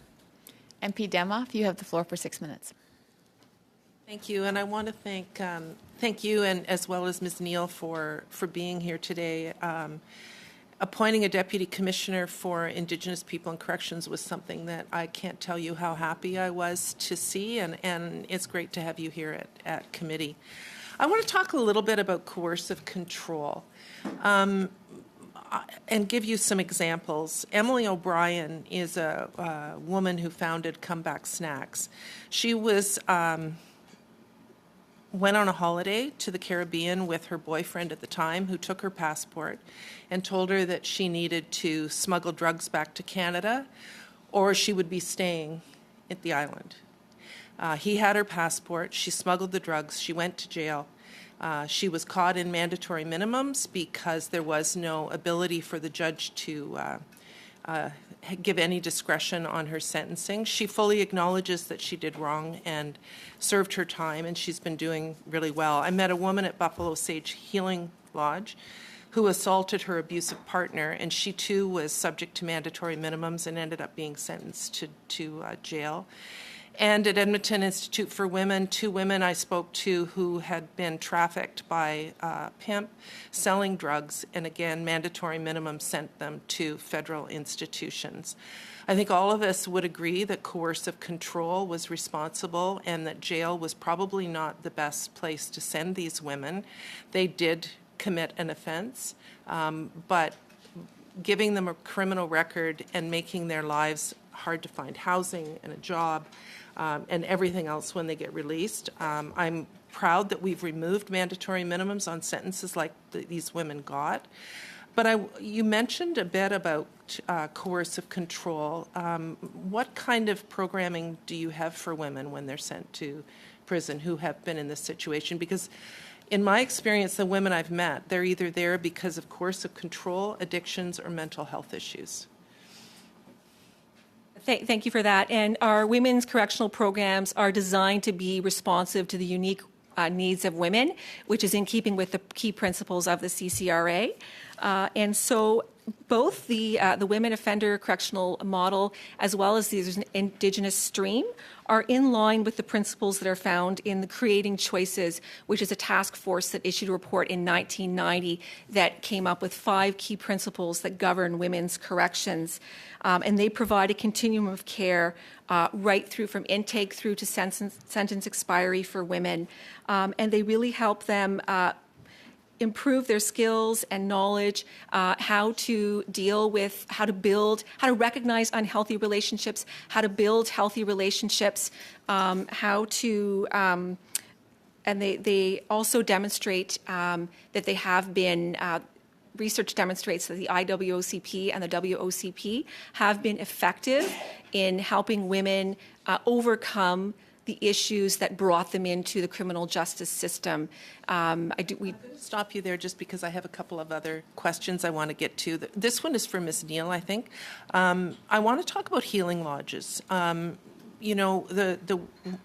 MP Demoff, you have the floor for 6 minutes. Thank you, and I want to thank you and as well as Ms. Neal for being here today. Appointing a deputy commissioner for Indigenous people and corrections was something that I can't tell you how happy I was to see, and it's great to have you here at committee. I want to talk a little bit about coercive control and give you some examples. Emily O'Brien is a woman who founded Comeback Snacks. She went on a holiday to the Caribbean with her boyfriend at the time, who took her passport and told her that she needed to smuggle drugs back to Canada or she would be staying at the island. He had her passport. She smuggled the drugs. She went to jail. She was caught in mandatory minimums because there was no ability for the judge to give any discretion on her sentencing. She fully acknowledges that she did wrong and served her time, and she's been doing really well. I met a woman at Buffalo Sage Healing Lodge who assaulted her abusive partner, and she too was subject to mandatory minimums and ended up being sentenced to jail. And at Edmonton Institute for Women, 2 women I spoke to who had been trafficked by a pimp selling drugs, and again, mandatory minimum sent them to federal institutions. I think all of us would agree that coercive control was responsible and that jail was probably not the best place to send these women. They did commit an offense, but giving them a criminal record and making their lives hard to find housing and a job and everything else when they get released. I'm proud that we've removed mandatory minimums on sentences like these women got. But you mentioned a bit about coercive control. What kind of programming do you have for women when they're sent to prison who have been in this situation? Because in my experience, the women I've met, they're either there because of coercive control, addictions, or mental health issues. Thank you for that. And our women's correctional programs are designed to be responsive to the unique needs of women, which is in keeping with the key principles of the CCRA. And so both the women offender correctional model as well as the Indigenous stream are in line with the principles that are found in the Creating Choices, which is a task force that issued a report in 1990 that came up with 5 key principles that govern women's corrections. And they provide a continuum of care right through from intake through to sentence expiry for women. And they really help them improve their skills and knowledge, how to deal with, how to recognize unhealthy relationships, how to build healthy relationships, and they also demonstrate that they have been research demonstrates that the IWOCP and the WOCP have been effective in helping women overcome the issues that brought them into the criminal justice system. We stop you there just because I have a couple of other questions I want to get to. This one is for Ms. Neal, I think. I want to talk about healing lodges. You know,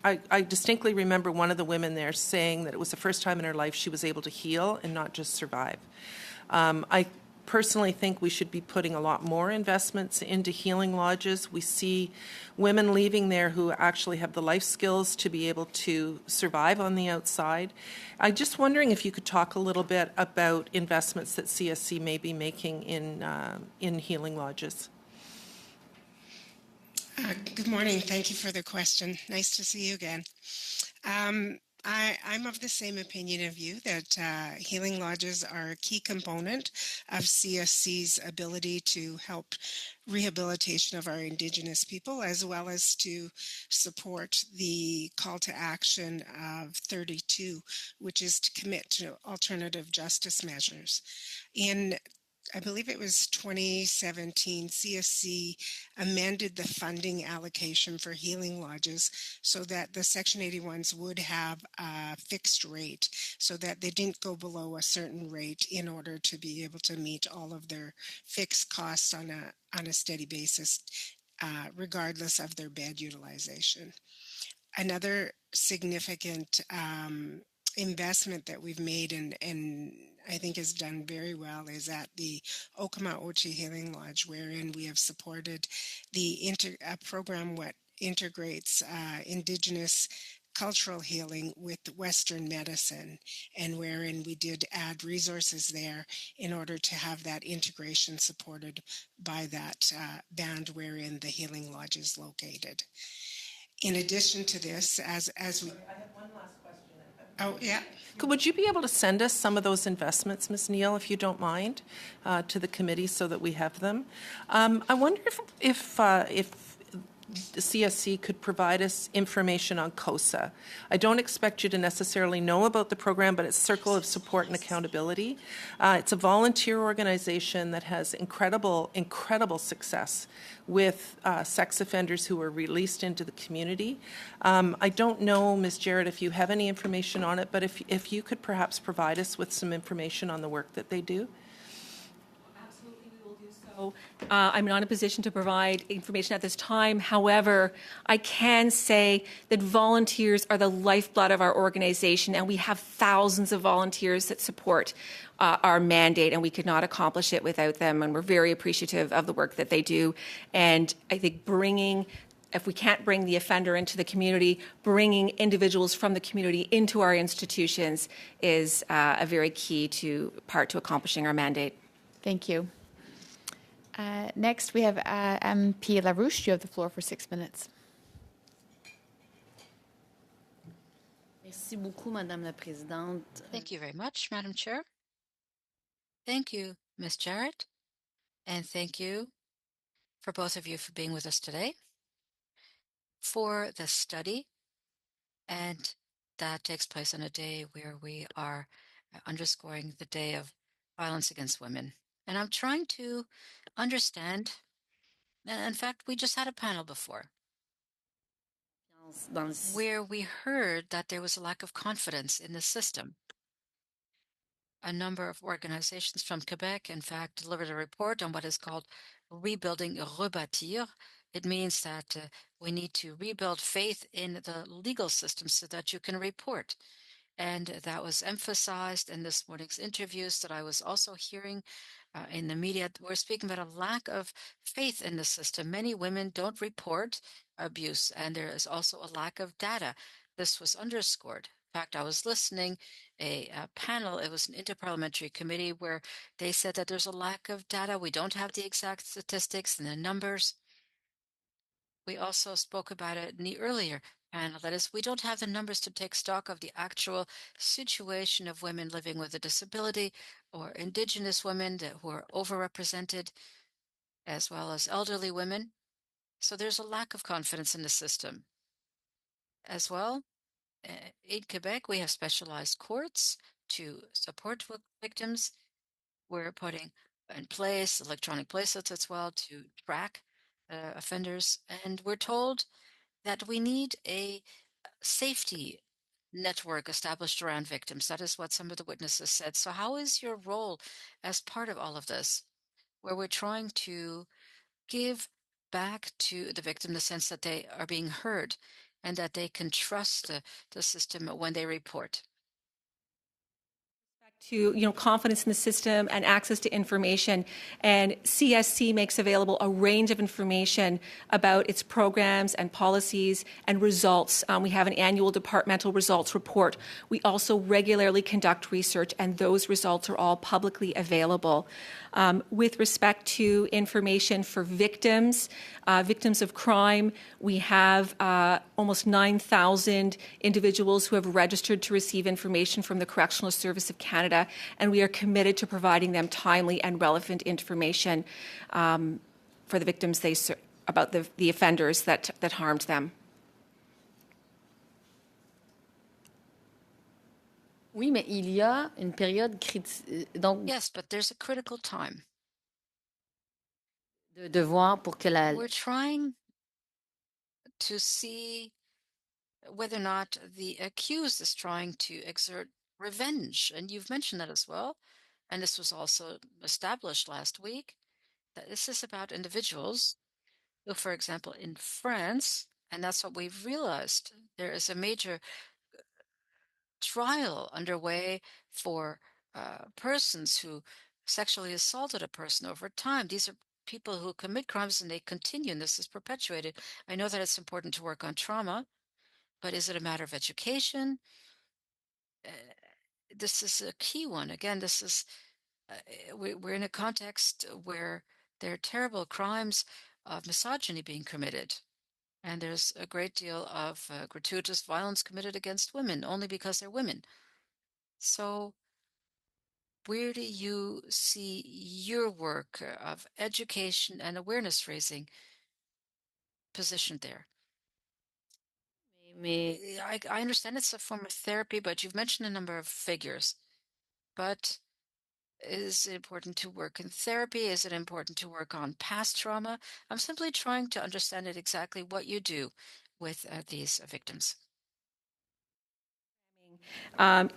I distinctly remember one of the women there saying that it was the first time in her life she was able to heal and not just survive. I personally think we should be putting a lot more investments into healing lodges. We see women leaving there who actually have the life skills to be able to survive on the outside. I'm just wondering if you could talk a little bit about investments that CSC may be making in healing lodges. Good morning. Thank you for the question. Nice to see you again. I'm of the same opinion of you that healing lodges are a key component of CSC's ability to help rehabilitation of our Indigenous people, as well as to support the call to action of 32, which is to commit to alternative justice measures. In I believe it was 2017, CSC amended the funding allocation for healing lodges so that the Section 81s would have a fixed rate so that they didn't go below a certain rate in order to be able to meet all of their fixed costs on a steady basis, regardless of their bed utilization. Another significant investment that we've made and I think has done very well is at the Okama Ochi Healing Lodge, wherein we have supported a program what integrates Indigenous cultural healing with Western medicine, and wherein we did add resources there in order to have that integration supported by that band wherein the healing lodge is located. In addition to this, as we... I have one last question. Oh, yeah. Would you be able to send us some of those investments, Ms. Neal, if you don't mind, to the committee so that we have them? I wonder if the CSC could provide us information on COSA. I don't expect you to necessarily know about the program, but it's Circle of Support and Accountability. It's a volunteer organization that has incredible success with sex offenders who are released into the community. I don't know, Ms. Jarrett, if you have any information on it, but if you could perhaps provide us with some information on the work that they do. I'm not in a position to provide information at this time. However, I can say that volunteers are the lifeblood of our organization, and we have thousands of volunteers that support our mandate, and we could not accomplish it without them, and we're very appreciative of the work that they do. And I think if we can't bring the offender into the community, bringing individuals from the community into our institutions is a very key part to accomplishing our mandate. Thank you. Next, we have MP LaRouche. You have the floor for 6 minutes. Merci beaucoup, Madame la Présidente. Thank you very much, Madam Chair. Thank you, Ms. Jarrett, and thank you for both of you for being with us today for the study, and that takes place on a day where we are underscoring the Day of Violence Against Women. And I'm trying to understand, in fact, we just had a panel before where we heard that there was a lack of confidence in the system. A number of organizations from Quebec, in fact, delivered a report on what is called rebuilding rebâtir. It means that we need to rebuild faith in the legal system so that you can report. And that was emphasized in this morning's interviews that I was also hearing in the media. We're speaking about a lack of faith in the system. Many women don't report abuse, and there is also a lack of data. This was underscored. In fact, I was listening a panel. It was an interparliamentary committee where they said that there's a lack of data. We don't have the exact statistics and the numbers. We also spoke about it in the earlier panel. That is, we don't have the numbers to take stock of the actual situation of women living with a disability or Indigenous women who are overrepresented, as well as elderly women. So there's a lack of confidence in the system. As well, in Quebec, we have specialized courts to support victims. We're putting in place electronic bracelets as well to track offenders. And we're told that we need a safety network established around victims. That is what some of the witnesses said. So, how is your role as part of all of this, where we're trying to give back to the victim the sense that they are being heard and that they can trust the system when they report? To confidence in the system and access to information, and CSC makes available a range of information about its programs and policies and results. We have an annual departmental results report. We also regularly conduct research, and those results are all publicly available. With respect to information for victims of crime, we have almost 9,000 individuals who have registered to receive information from the Correctional Service of Canada, and we are committed to providing them timely and relevant information for the victims about the offenders that harmed them. Oui, mais il y a une période critique. Donc, Yes, but there's a critical time. de voir pour que la. We're trying to see whether or not the accused is trying to exert revenge. And you've mentioned that as well. And this was also established last week, that this is about individuals who, for example, in France, and that's what we've realized, there is a major trial underway for persons who sexually assaulted a person over time. These are people who commit crimes and they continue, and this is perpetuated. I know that it's important to work on trauma, but is it a matter of education? This is a key one. Again, this is we're in a context where there are terrible crimes of misogyny being committed. And there's a great deal of gratuitous violence committed against women only because they're women. So, where do you see your work of education and awareness raising positioned there? I understand it's a form of therapy, but you've mentioned a number of figures. But is it important to work in therapy? Is it important to work on past trauma? I'm simply trying to understand it exactly what you do with these victims.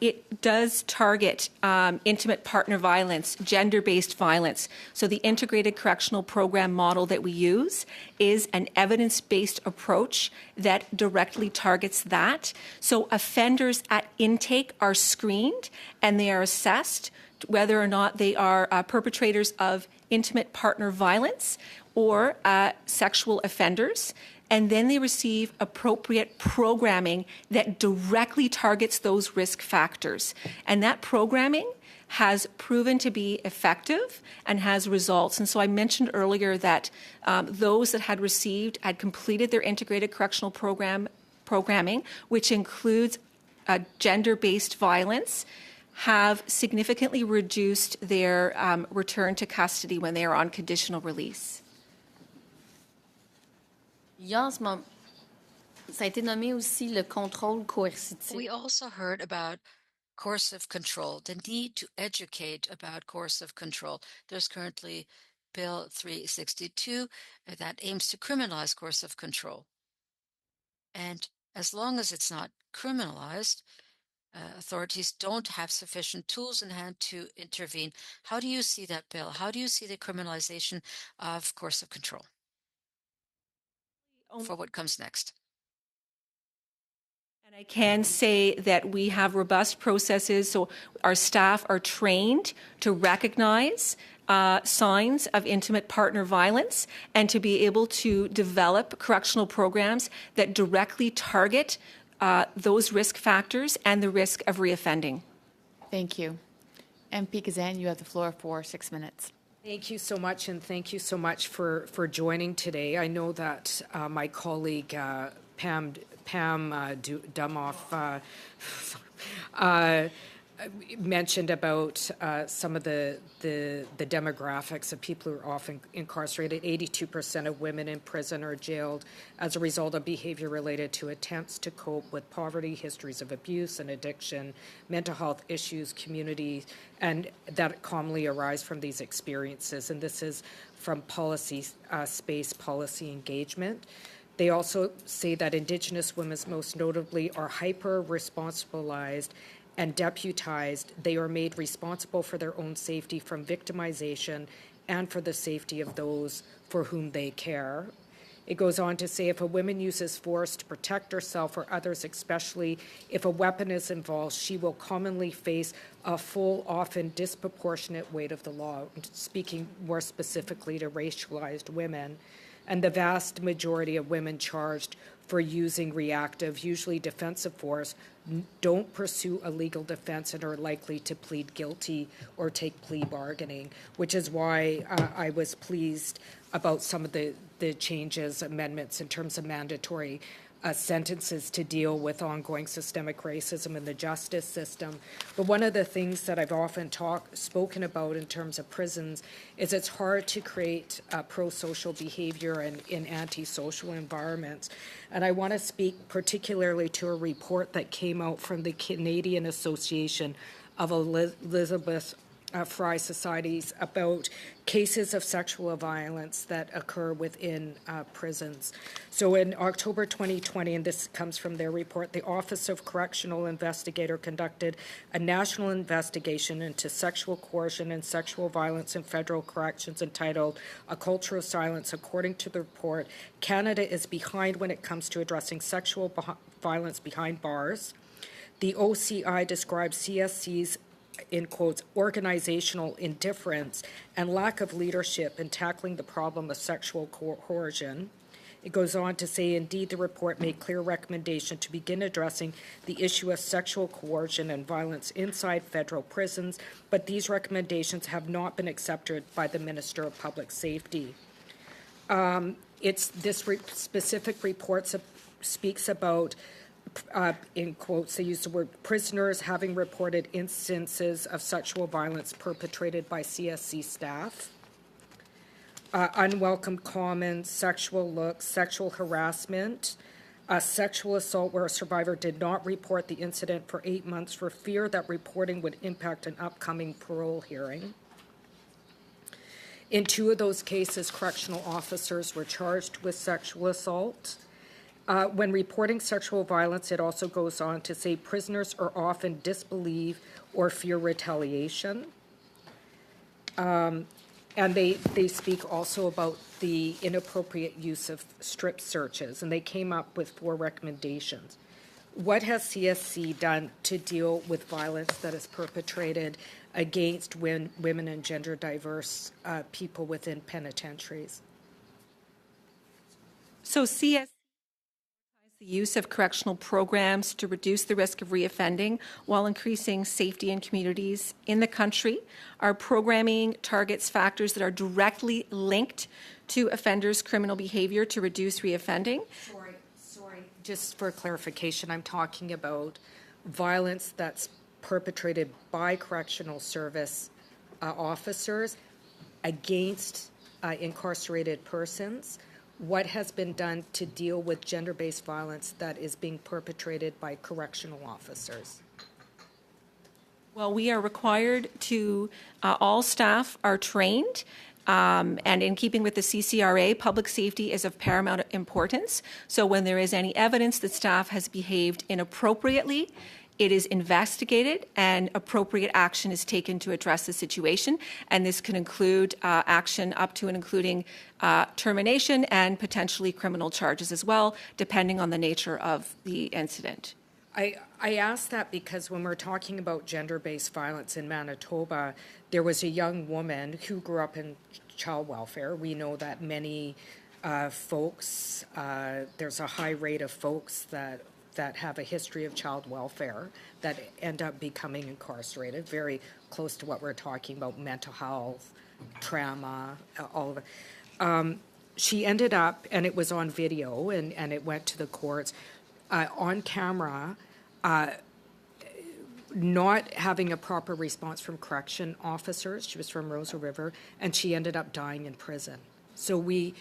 It does target intimate partner violence, gender-based violence. So the integrated correctional program model that we use is an evidence-based approach that directly targets that. So offenders at intake are screened and they are assessed whether or not they are perpetrators of intimate partner violence or sexual offenders. And then they receive appropriate programming that directly targets those risk factors. And that programming has proven to be effective and has results. And so I mentioned earlier that those that had completed their integrated correctional programming, which includes gender-based violence, have significantly reduced their return to custody when they are on conditional release. Il y a en ce moment, ça a été nommé aussi le contrôle coercitif. We also heard about coercive control, the need to educate about coercive control. There's currently Bill 362 that aims to criminalize coercive control. And as long as it's not criminalized, authorities don't have sufficient tools in hand to intervene. How do you see that bill? How do you see the criminalization of coercive control for what comes next? And I can say that we have robust processes, so our staff are trained to recognize signs of intimate partner violence and to be able to develop correctional programs that directly target those risk factors and the risk of reoffending. Thank you. MP Kazan, you have the floor for 6 minutes. Thank you so much, and thank you so much for joining today. I know that my colleague Pam Dumoff mentioned about some of the demographics of people who are often incarcerated. 82% of women in prison are jailed as a result of behavior related to attempts to cope with poverty, histories of abuse and addiction, mental health issues, community, and that commonly arise from these experiences. And this is from policy space policy engagement. They also say that Indigenous women, most notably, are hyper-responsibilized and deputized. They are made responsible for their own safety from victimization and for the safety of those for whom they care. It goes on to say if a woman uses force to protect herself or others, especially if a weapon is involved, she will commonly face a full, often disproportionate weight of the law, speaking more specifically to racialized women. And the vast majority of women charged for using reactive, usually defensive force, don't pursue a legal defense and are likely to plead guilty or take plea bargaining, which is why I was pleased about some of the changes, amendments in terms of mandatory sentences to deal with ongoing systemic racism in the justice system. But one of the things that I've often spoken about in terms of prisons is it's hard to create pro-social behavior in antisocial environments. And I want to speak particularly to a report that came out from the Canadian Association of Elizabeth Fry Societies about cases of sexual violence that occur within prisons. So in October 2020, and this comes from their report, the Office of Correctional Investigator conducted a national investigation into sexual coercion and sexual violence in federal corrections entitled A Culture of Silence. According to the report, Canada is behind when it comes to addressing sexual violence behind bars. The OCI describes CSC's in quotes, organizational indifference and lack of leadership in tackling the problem of sexual coercion. It goes on to say, indeed, the report made clear recommendation to begin addressing the issue of sexual coercion and violence inside federal prisons, but these recommendations have not been accepted by the Minister of Public Safety. Specific report speaks about in quotes, they use the word prisoners having reported instances of sexual violence perpetrated by CSC staff, unwelcome comments, sexual looks, sexual harassment, sexual assault where a survivor did not report the incident for 8 months for fear that reporting would impact an upcoming parole hearing. In 2 of those cases, correctional officers were charged with sexual assault. When reporting sexual violence, it also goes on to say prisoners are often disbelieve or fear retaliation. And they speak also about the inappropriate use of strip searches, and they came up with 4 recommendations. What has CSC done to deal with violence that is perpetrated against women and gender diverse people within penitentiaries? So CSC the use of correctional programs to reduce the risk of reoffending while increasing safety in communities in the country. Our programming targets factors that are directly linked to offenders' criminal behavior to reduce reoffending. Sorry. Just for clarification, I'm talking about violence that's perpetrated by correctional service officers against incarcerated persons. What has been done to deal with gender-based violence that is being perpetrated by correctional officers? Well, we are required to, all staff are trained, and in keeping with the CCRA, public safety is of paramount importance. So when there is any evidence that staff has behaved inappropriately, it is investigated and appropriate action is taken to address the situation. And this can include action up to and including termination and potentially criminal charges as well, depending on the nature of the incident. I ask that because when we're talking about gender-based violence in Manitoba, there was a young woman who grew up in child welfare. We know that many folks, there's a high rate of folks that have a history of child welfare that end up becoming incarcerated, very close to what we're talking about, mental health, trauma, all of it. She ended up, and it was on video, and it went to the courts, on camera, not having a proper response from correction officers. She was from Rosa River, and she ended up dying in prison. So we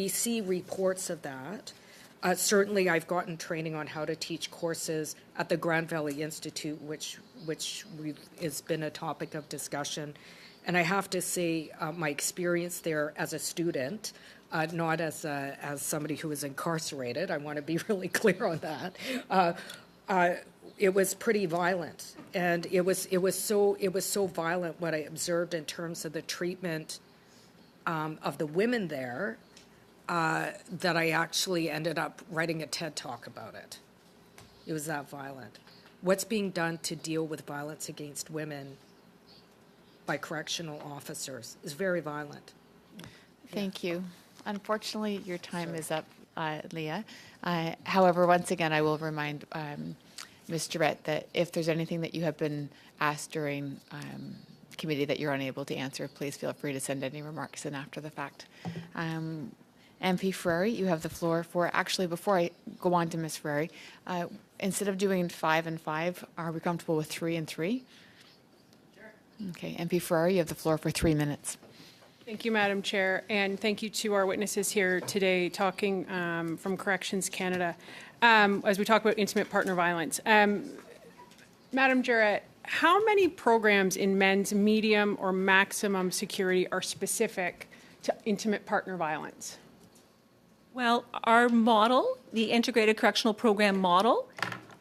see reports of that. Certainly, I've gotten training on how to teach courses at the Grand Valley Institute, which has been a topic of discussion. And I have to say, my experience there as a student, not as somebody who was incarcerated. I want to be really clear on that. It was pretty violent, and it was so violent what I observed in terms of the treatment of the women there that I actually ended up writing a TED Talk about it. It was that violent. What's being done to deal with violence against women by correctional officers is very violent. Thank you. Unfortunately, your time is up, Leah. However, once again, I will remind Ms. Jarrett that if there's anything that you have been asked during committee that you're unable to answer, please feel free to send any remarks in after the fact. MP Ferrari, you have the floor for, actually, before I go on to Ms. Ferrari, instead of doing 5 and 5, are we comfortable with 3 and 3? Sure. Okay, MP Ferrari, you have the floor for 3 minutes. Thank you, Madam Chair, and thank you to our witnesses here today talking from Corrections Canada as we talk about intimate partner violence. Madam Jarrett, how many programs in men's medium or maximum security are specific to intimate partner violence? Well, our model, the Integrated Correctional Program model,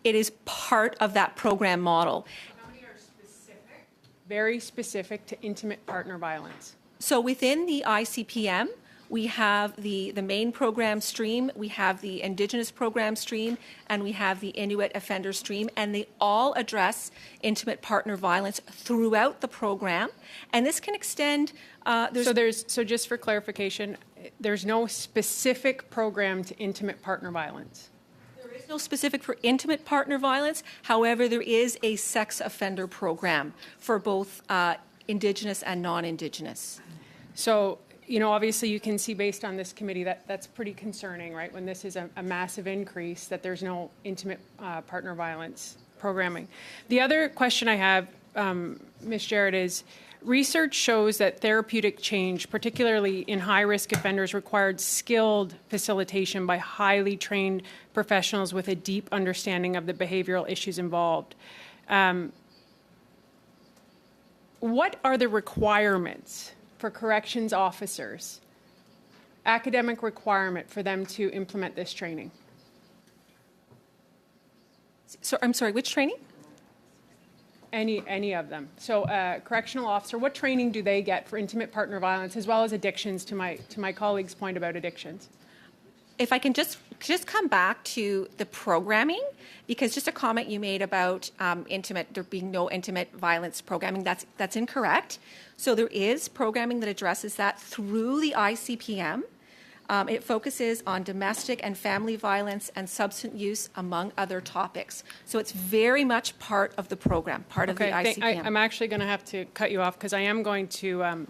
it is part of that program model. How many are specific, very specific to intimate partner violence? So within the ICPM, we have the main program stream, we have the Indigenous program stream, and we have the Inuit offender stream, and they all address intimate partner violence throughout the program. And this can extend... So just for clarification, there's no specific program to intimate partner violence? There is no specific for intimate partner violence. However, there is a sex offender program for both Indigenous and non-Indigenous. So, you know, obviously you can see based on this committee that that's pretty concerning, right? When this is a massive increase, that there's no intimate partner violence programming. The other question I have, Ms. Jarrett, is research shows that therapeutic change, particularly in high-risk offenders, required skilled facilitation by highly trained professionals with a deep understanding of the behavioral issues involved. What are the requirements for corrections officers, academic requirement for them to implement this training? So, I'm sorry, which training? Any of them. So, correctional officer, what training do they get for intimate partner violence as well as addictions? To my colleague's point about addictions. If I can just come back to the programming, because just a comment you made about there being no intimate violence programming, that's incorrect. So there is programming that addresses that through the ICPM. It focuses on domestic and family violence and substance use, among other topics. So it's very much part of the program, part of the ICPM. I'm actually going to have to cut you off because I am going to,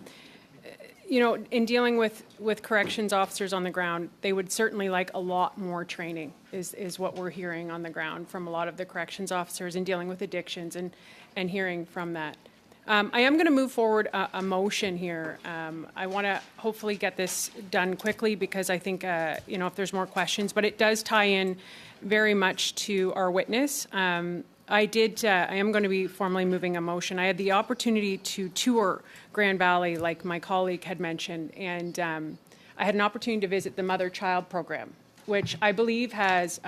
you know, in dealing with corrections officers on the ground, they would certainly like a lot more training, is what we're hearing on the ground from a lot of the corrections officers in dealing with addictions and hearing from that. I am going to move forward a motion here. I want to hopefully get this done quickly because I think, you know, if there's more questions, but it does tie in very much to our witness. I am going to be formally moving a motion. I had the opportunity to tour Grand Valley, like my colleague had mentioned, and I had an opportunity to visit the mother-child program, which I believe has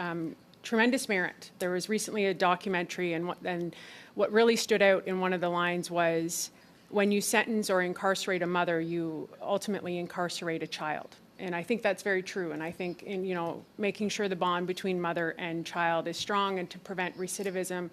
tremendous merit. There was recently a documentary, and what really stood out in one of the lines was, when you sentence or incarcerate a mother, you ultimately incarcerate a child. And I think that's very true. And I think in, you know, making sure the bond between mother and child is strong and to prevent recidivism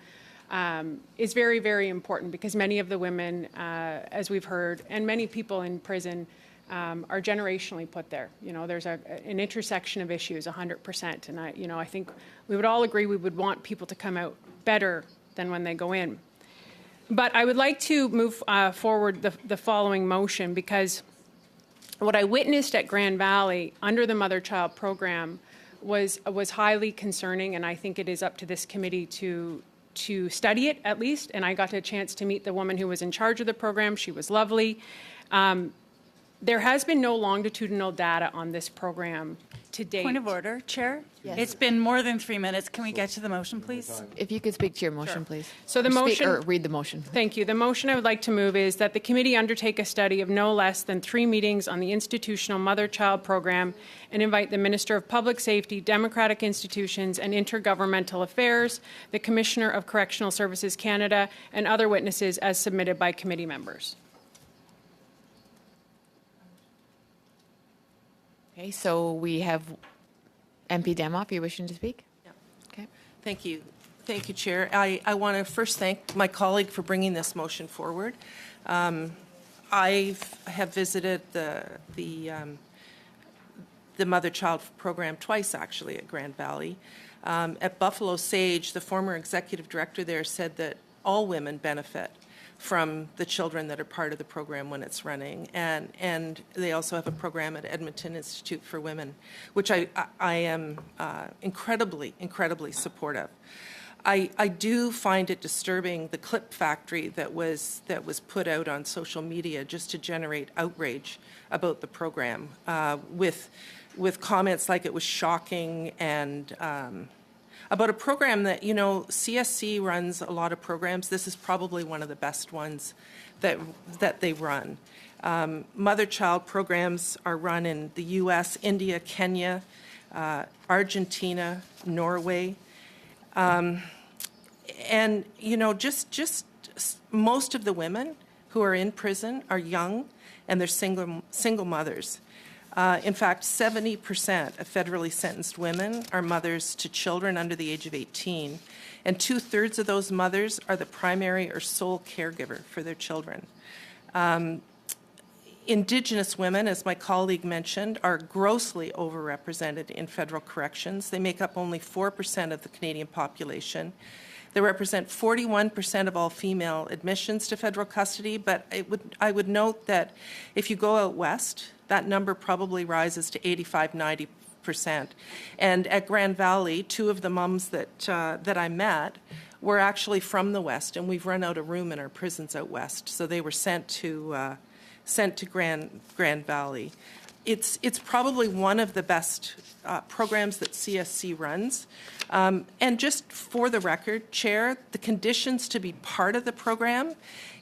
is very, very important, because many of the women, as we've heard, and many people in prison are generationally put there. You know, there's an intersection of issues, 100%. And I think we would all agree we would want people to come out better than when they go in. But I would like to move forward the following motion, because what I witnessed at Grand Valley under the mother-child program was highly concerning, and I think it is up to this committee to to study it at least, and I got a chance to meet the woman who was in charge of the program. She was lovely. There has been no longitudinal data on this program to date. Point of order, Chair. Yes. It's been more than 3 minutes. Can we get to the motion, please? If you could speak to your motion, please. So the Or motion, or read the motion. Thank you. The motion I would like to move is that the committee undertake a study of no less than 3 meetings on the institutional mother-child program and invite the Minister of Public Safety, Democratic Institutions and Intergovernmental Affairs, the Commissioner of Correctional Services Canada, and other witnesses as submitted by committee members. Okay, so we have MP Demoff, you wishing to speak? Yeah. Okay. Thank you. Thank you, Chair. I want to first thank my colleague for bringing this motion forward. I have visited the mother-child program twice, actually, at Grand Valley. At Buffalo Sage, the former executive director there said that all women benefit from the children that are part of the program when it's running. And they also have a program at Edmonton Institute for Women, which I am incredibly supportive. I do find it disturbing, the clip factory that was put out on social media just to generate outrage about the program, with comments like it was shocking and about a program that, you know, CSC runs a lot of programs. This is probably one of the best ones that they run. Mother-child programs are run in the U.S., India, Kenya, Argentina, Norway. And, you know, just most of the women who are in prison are young and they're single mothers. In fact, 70% of federally sentenced women are mothers to children under the age of 18, and 2/3 of those mothers are the primary or sole caregiver for their children. Indigenous women, as my colleague mentioned, are grossly overrepresented in federal corrections. They make up only 4% of the Canadian population. They represent 41% of all female admissions to federal custody, but I would note that if you go out west, that number probably rises to 85–90%. And at Grand Valley, 2 of the mums that I met were actually from the west, and we've run out of room in our prisons out west, so they were sent to Grand Valley. It's probably one of the best programs that CSC runs. And just for the record, Chair, the conditions to be part of the program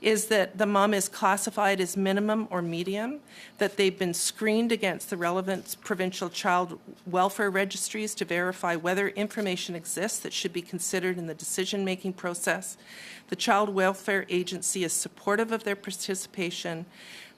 is that the mom is classified as minimum or medium, that they've been screened against the relevant provincial child welfare registries to verify whether information exists that should be considered in the decision-making process. The Child Welfare Agency is supportive of their participation,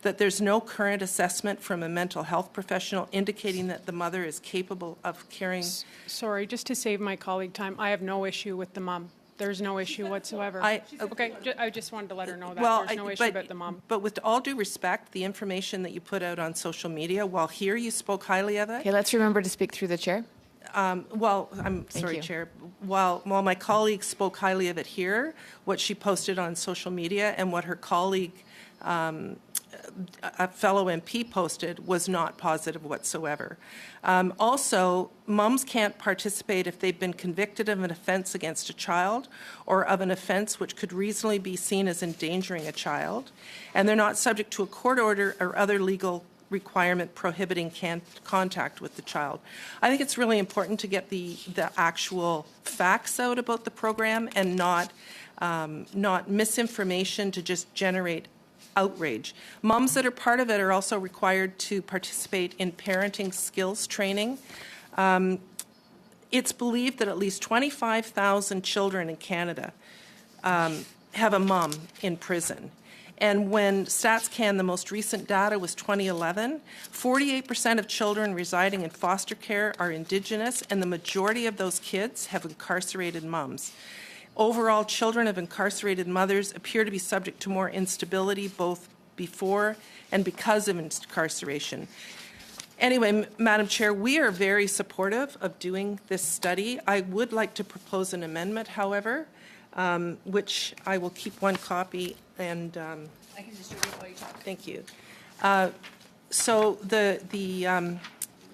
that there's no current assessment from a mental health professional indicating that the mother is capable of caring. Sorry, just to save my colleague time, I have no issue with the mom. There's no issue whatsoever. Okay, I just wanted to let her know that there's no issue about the mom. But with all due respect, the information that you put out on social media, while here you spoke highly of it. Okay, let's remember to speak through the chair. Well, I'm sorry, Chair. While my colleague spoke highly of it here, what she posted on social media and what her colleague, a fellow MP, posted was not positive whatsoever. Also, mums can't participate if they've been convicted of an offence against a child or of an offence which could reasonably be seen as endangering a child, and they're not subject to a court order or other legal requirement prohibiting contact with the child. I think it's really important to get the actual facts out about the program and not misinformation to just generate outrage. Moms that are part of it are also required to participate in parenting skills training. It's believed that at least 25,000 children in Canada have a mom in prison. And when StatsCan, the most recent data was 2011, 48% of children residing in foster care are Indigenous, and the majority of those kids have incarcerated moms. Overall, children of incarcerated mothers appear to be subject to more instability both before and because of incarceration. Anyway, Madam Chair, we are very supportive of doing this study. I would like to propose an amendment, however, which I will keep one copy and I can distribute while you talk. Thank you. So the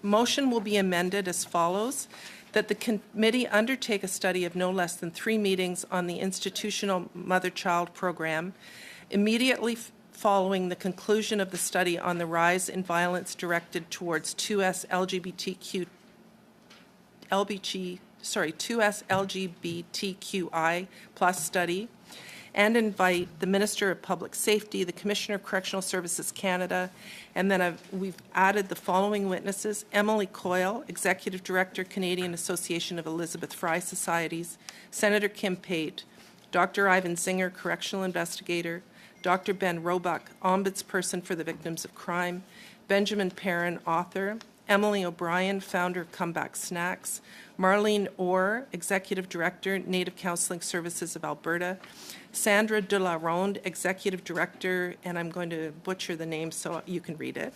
motion will be amended as follows, that the committee undertake a study of no less than 3 meetings on the institutional mother-child program immediately following the conclusion of the study on the rise in violence directed towards 2S LGBTQI plus study, and invite the Minister of Public Safety, the Commissioner of Correctional Services Canada, and then we've added the following witnesses: Emily Coyle, Executive Director, Canadian Association of Elizabeth Fry Societies; Senator Kim Pate; Dr. Ivan Zinger, Correctional Investigator; Dr. Ben Roebuck, Ombudsperson for the Victims of Crime; Benjamin Perrin, author; Emily O'Brien, founder of Comeback Snacks; Marlene Orr, Executive Director, Native Counseling Services of Alberta; Sandra de la Ronde, Executive Director, and I'm going to butcher the name so you can read it.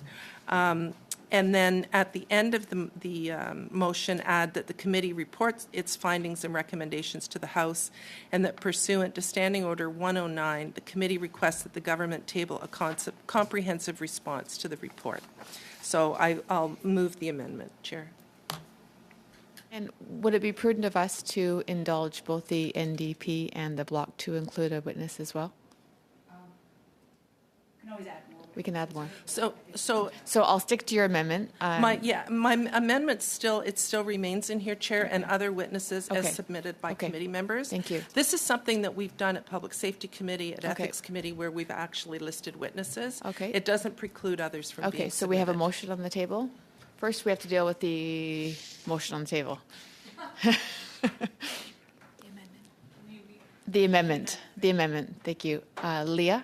And then at the end of the motion, add that the committee reports its findings and recommendations to the House, and that pursuant to Standing Order 109, the committee requests that the government table a comprehensive response to the report. So I'll move the amendment, Chair. And would it be prudent of us to indulge both the NDP and the Bloc to include a witness as well? Can always add more. We can add more. So I'll stick to your amendment. my amendment still remains in here, Chair, and other witnesses as submitted by committee members. Thank you. This is something that we've done at Public Safety Committee, at Ethics Committee, where we've actually listed witnesses. Okay. It doesn't preclude others from being Okay, so we have a submitted. motion on the table. First, we have to deal with the motion on the table. The amendment. Thank you. Leah?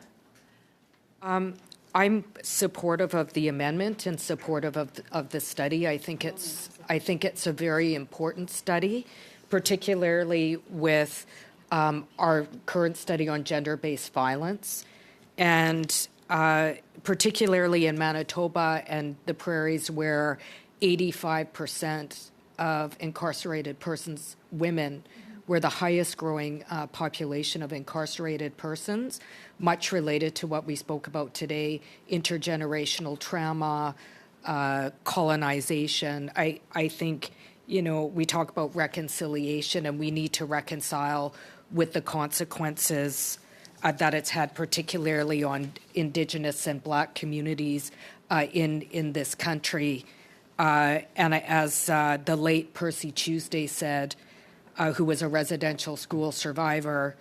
I'm supportive of the amendment and supportive of the study. I think it's a very important study, particularly with our current study on gender-based violence, and particularly in Manitoba and the prairies, where 85% of incarcerated persons, women, we're the highest growing population of incarcerated persons, much related to what we spoke about today, intergenerational trauma, colonization. I think, we talk about reconciliation, and we need to reconcile with the consequences that it's had, particularly on Indigenous and Black communities in this country. And as the late Percy Tuesday said, who was a residential school survivor,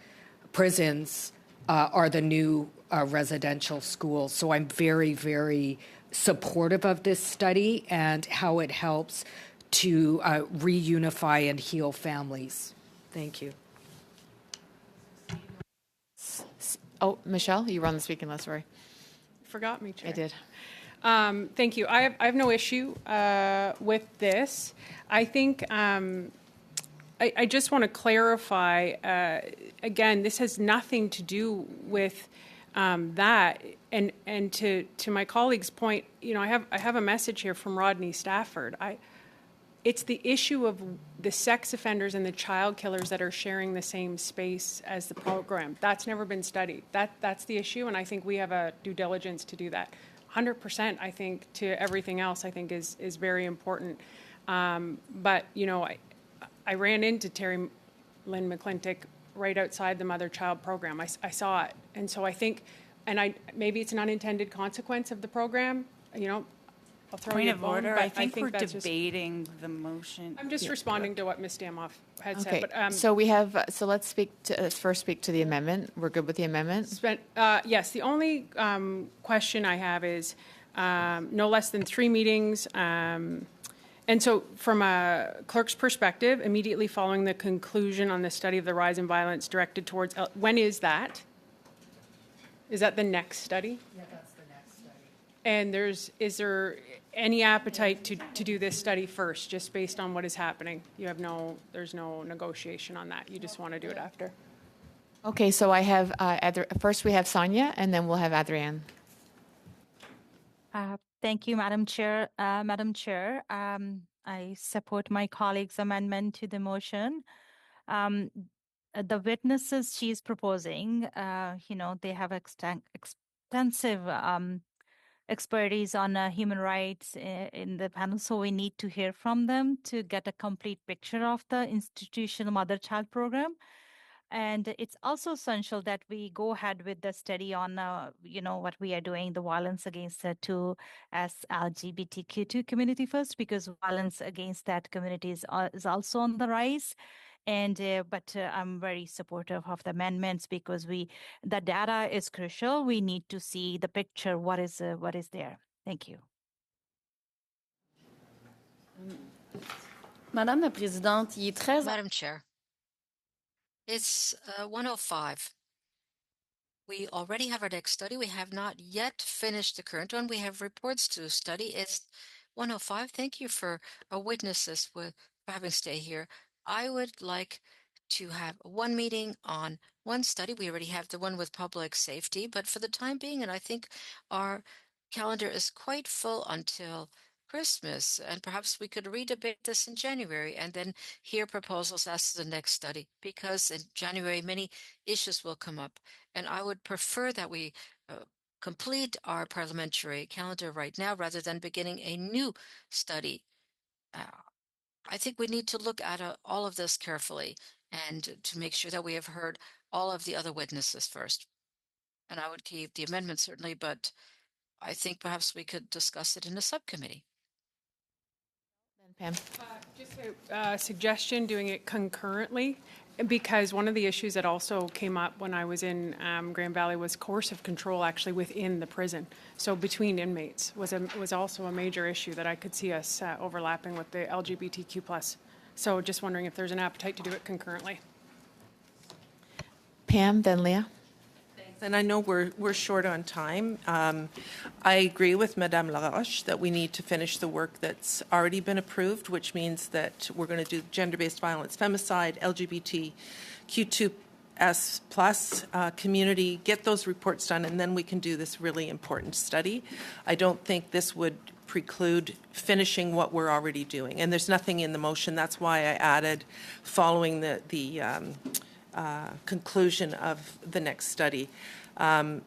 prisons are the new residential schools. So I'm very, very supportive of this study and how it helps to reunify and heal families. Thank you. Oh, Michelle, you were on the speaking list, sorry. Forgot me, Chair. I did. Thank you. I have no issue with this. I think I just want to clarify, again, this has nothing to do with that. And to my colleague's point, I have a message here from Rodney Stafford. It's the issue of the sex offenders and the child killers that are sharing the same space as the program. That's never been studied. That's the issue, and I think we have a due diligence to do that. 100%, I think, to everything else, I think is very important. But, I ran into Terry Lynn McClintock right outside the mother-child program. I saw it. And so I think, maybe it's an unintended consequence of the program, I'll throw Point you a of bone, order, but I think we're that's just- debating the motion. I'm just responding to what Ms. Damoff had Okay, said. But, so we have, so let's first speak to the amendment. We're good with the amendment? yes, the only question I have is no less than 3 meetings. And so from a clerk's perspective, immediately following the conclusion on the study of the rise in violence directed towards, when is that? Is that the next study? Yeah, that's the next study. And is there any appetite to do this study first, just based on what is happening? There's no negotiation on that. You just want to do it after? Okay, so I have, first we have Sonia, and then we'll have Adrienne. Thank you, Madam Chair. I support my colleague's amendment to the motion. The witnesses she's proposing, they have extensive expertise on human rights in the panel, so we need to hear from them to get a complete picture of the institutional mother-child program. And it's also essential that we go ahead with the study on, what we are doing, the violence against the 2S LGBTQ2 community first, because violence against that community is also on the rise. And but I'm very supportive of the amendments because the data is crucial. We need to see the picture. What is there? Thank you. Madame la Présidente, il est très... Madam Chair, it's 1:05. We already have our next study. We have not yet finished the current one. We have reports to study. It's 1:05. Thank you for witnesses for having stay here. I would like to have one meeting on one study. We already have the one with public safety, but for the time being, and I think our calendar is quite full until Christmas, and perhaps we could redebate this in January and then hear proposals as to the next study, because in January many issues will come up. And I would prefer that we complete our parliamentary calendar right now rather than beginning a new study. I think we need to look at all of this carefully and to make sure that we have heard all of the other witnesses first. And I would keep the amendment certainly, but I think perhaps we could discuss it in a subcommittee. Pam. Just a suggestion, doing it concurrently, because one of the issues that also came up when I was in Grand Valley was coercive control actually within the prison. So between inmates was also a major issue that I could see us overlapping with the LGBTQ+. So just wondering if there's an appetite to do it concurrently. Pam, then Leah. And I know we're short on time. I agree with Madame Laroche that we need to finish the work that's already been approved, which means that we're going to do gender-based violence, femicide, LGBTQ2S plus community, get those reports done, and then we can do this really important study. I don't think this would preclude finishing what we're already doing. And there's nothing in the motion. That's why I added following the conclusion of the next study. And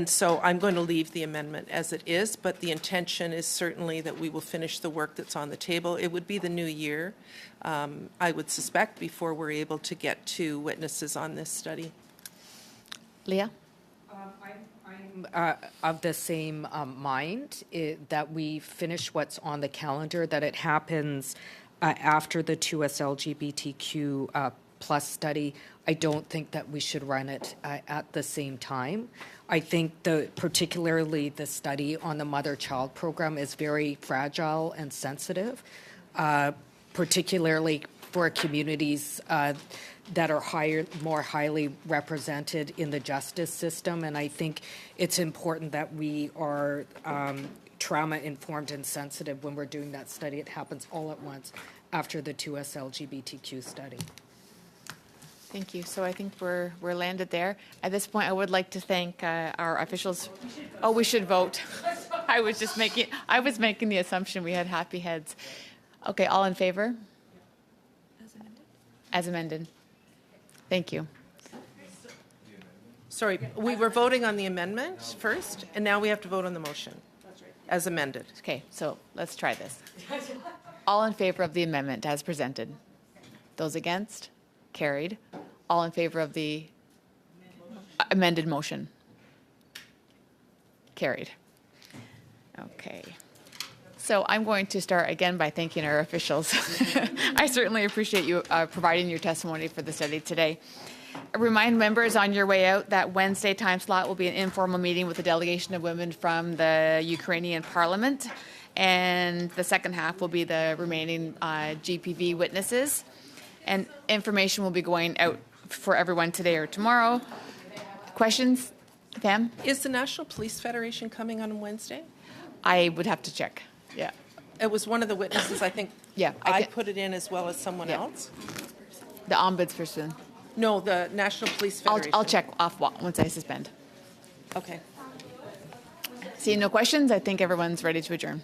so I'm going to leave the amendment as it is, but the intention is certainly that we will finish the work that's on the table. It would be the new year, I would suspect, before we're able to get to witnesses on this study. Leah? I'm of the same mind, that we finish what's on the calendar, that it happens after the 2S LGBTQ plus study. I don't think that we should run it at the same time. I think particularly the study on the mother-child program is very fragile and sensitive, particularly for communities that are more highly represented in the justice system. And I think it's important that we are trauma-informed and sensitive when we're doing that study. It happens all at once after the 2S LGBTQ study. Thank you. So I think we're landed there. At this point, I would like to thank our officials. Oh, we should vote. I was making the assumption we had happy heads. Okay, all in favor? As amended. Thank you. Sorry, we were voting on the amendment first, and now we have to vote on the motion as amended. Okay, so let's try this. All in favor of the amendment as presented? Those against? Carried. All in favor of the amended motion? Carried. Okay. So I'm going to start again by thanking our officials. I certainly appreciate you providing your testimony for the study today. Remind members on your way out that Wednesday time slot will be an informal meeting with a delegation of women from the Ukrainian Parliament, and the second half will be the remaining GPV witnesses. And information will be going out for everyone today or tomorrow. Questions, Pam? Is the National Police Federation coming on Wednesday? I would have to check. Yeah. It was one of the witnesses, I think. Yeah. I put it in as well as someone else. The ombudsperson. No, the National Police Federation. I'll check off once I suspend. Okay. Seeing no questions, I think everyone's ready to adjourn.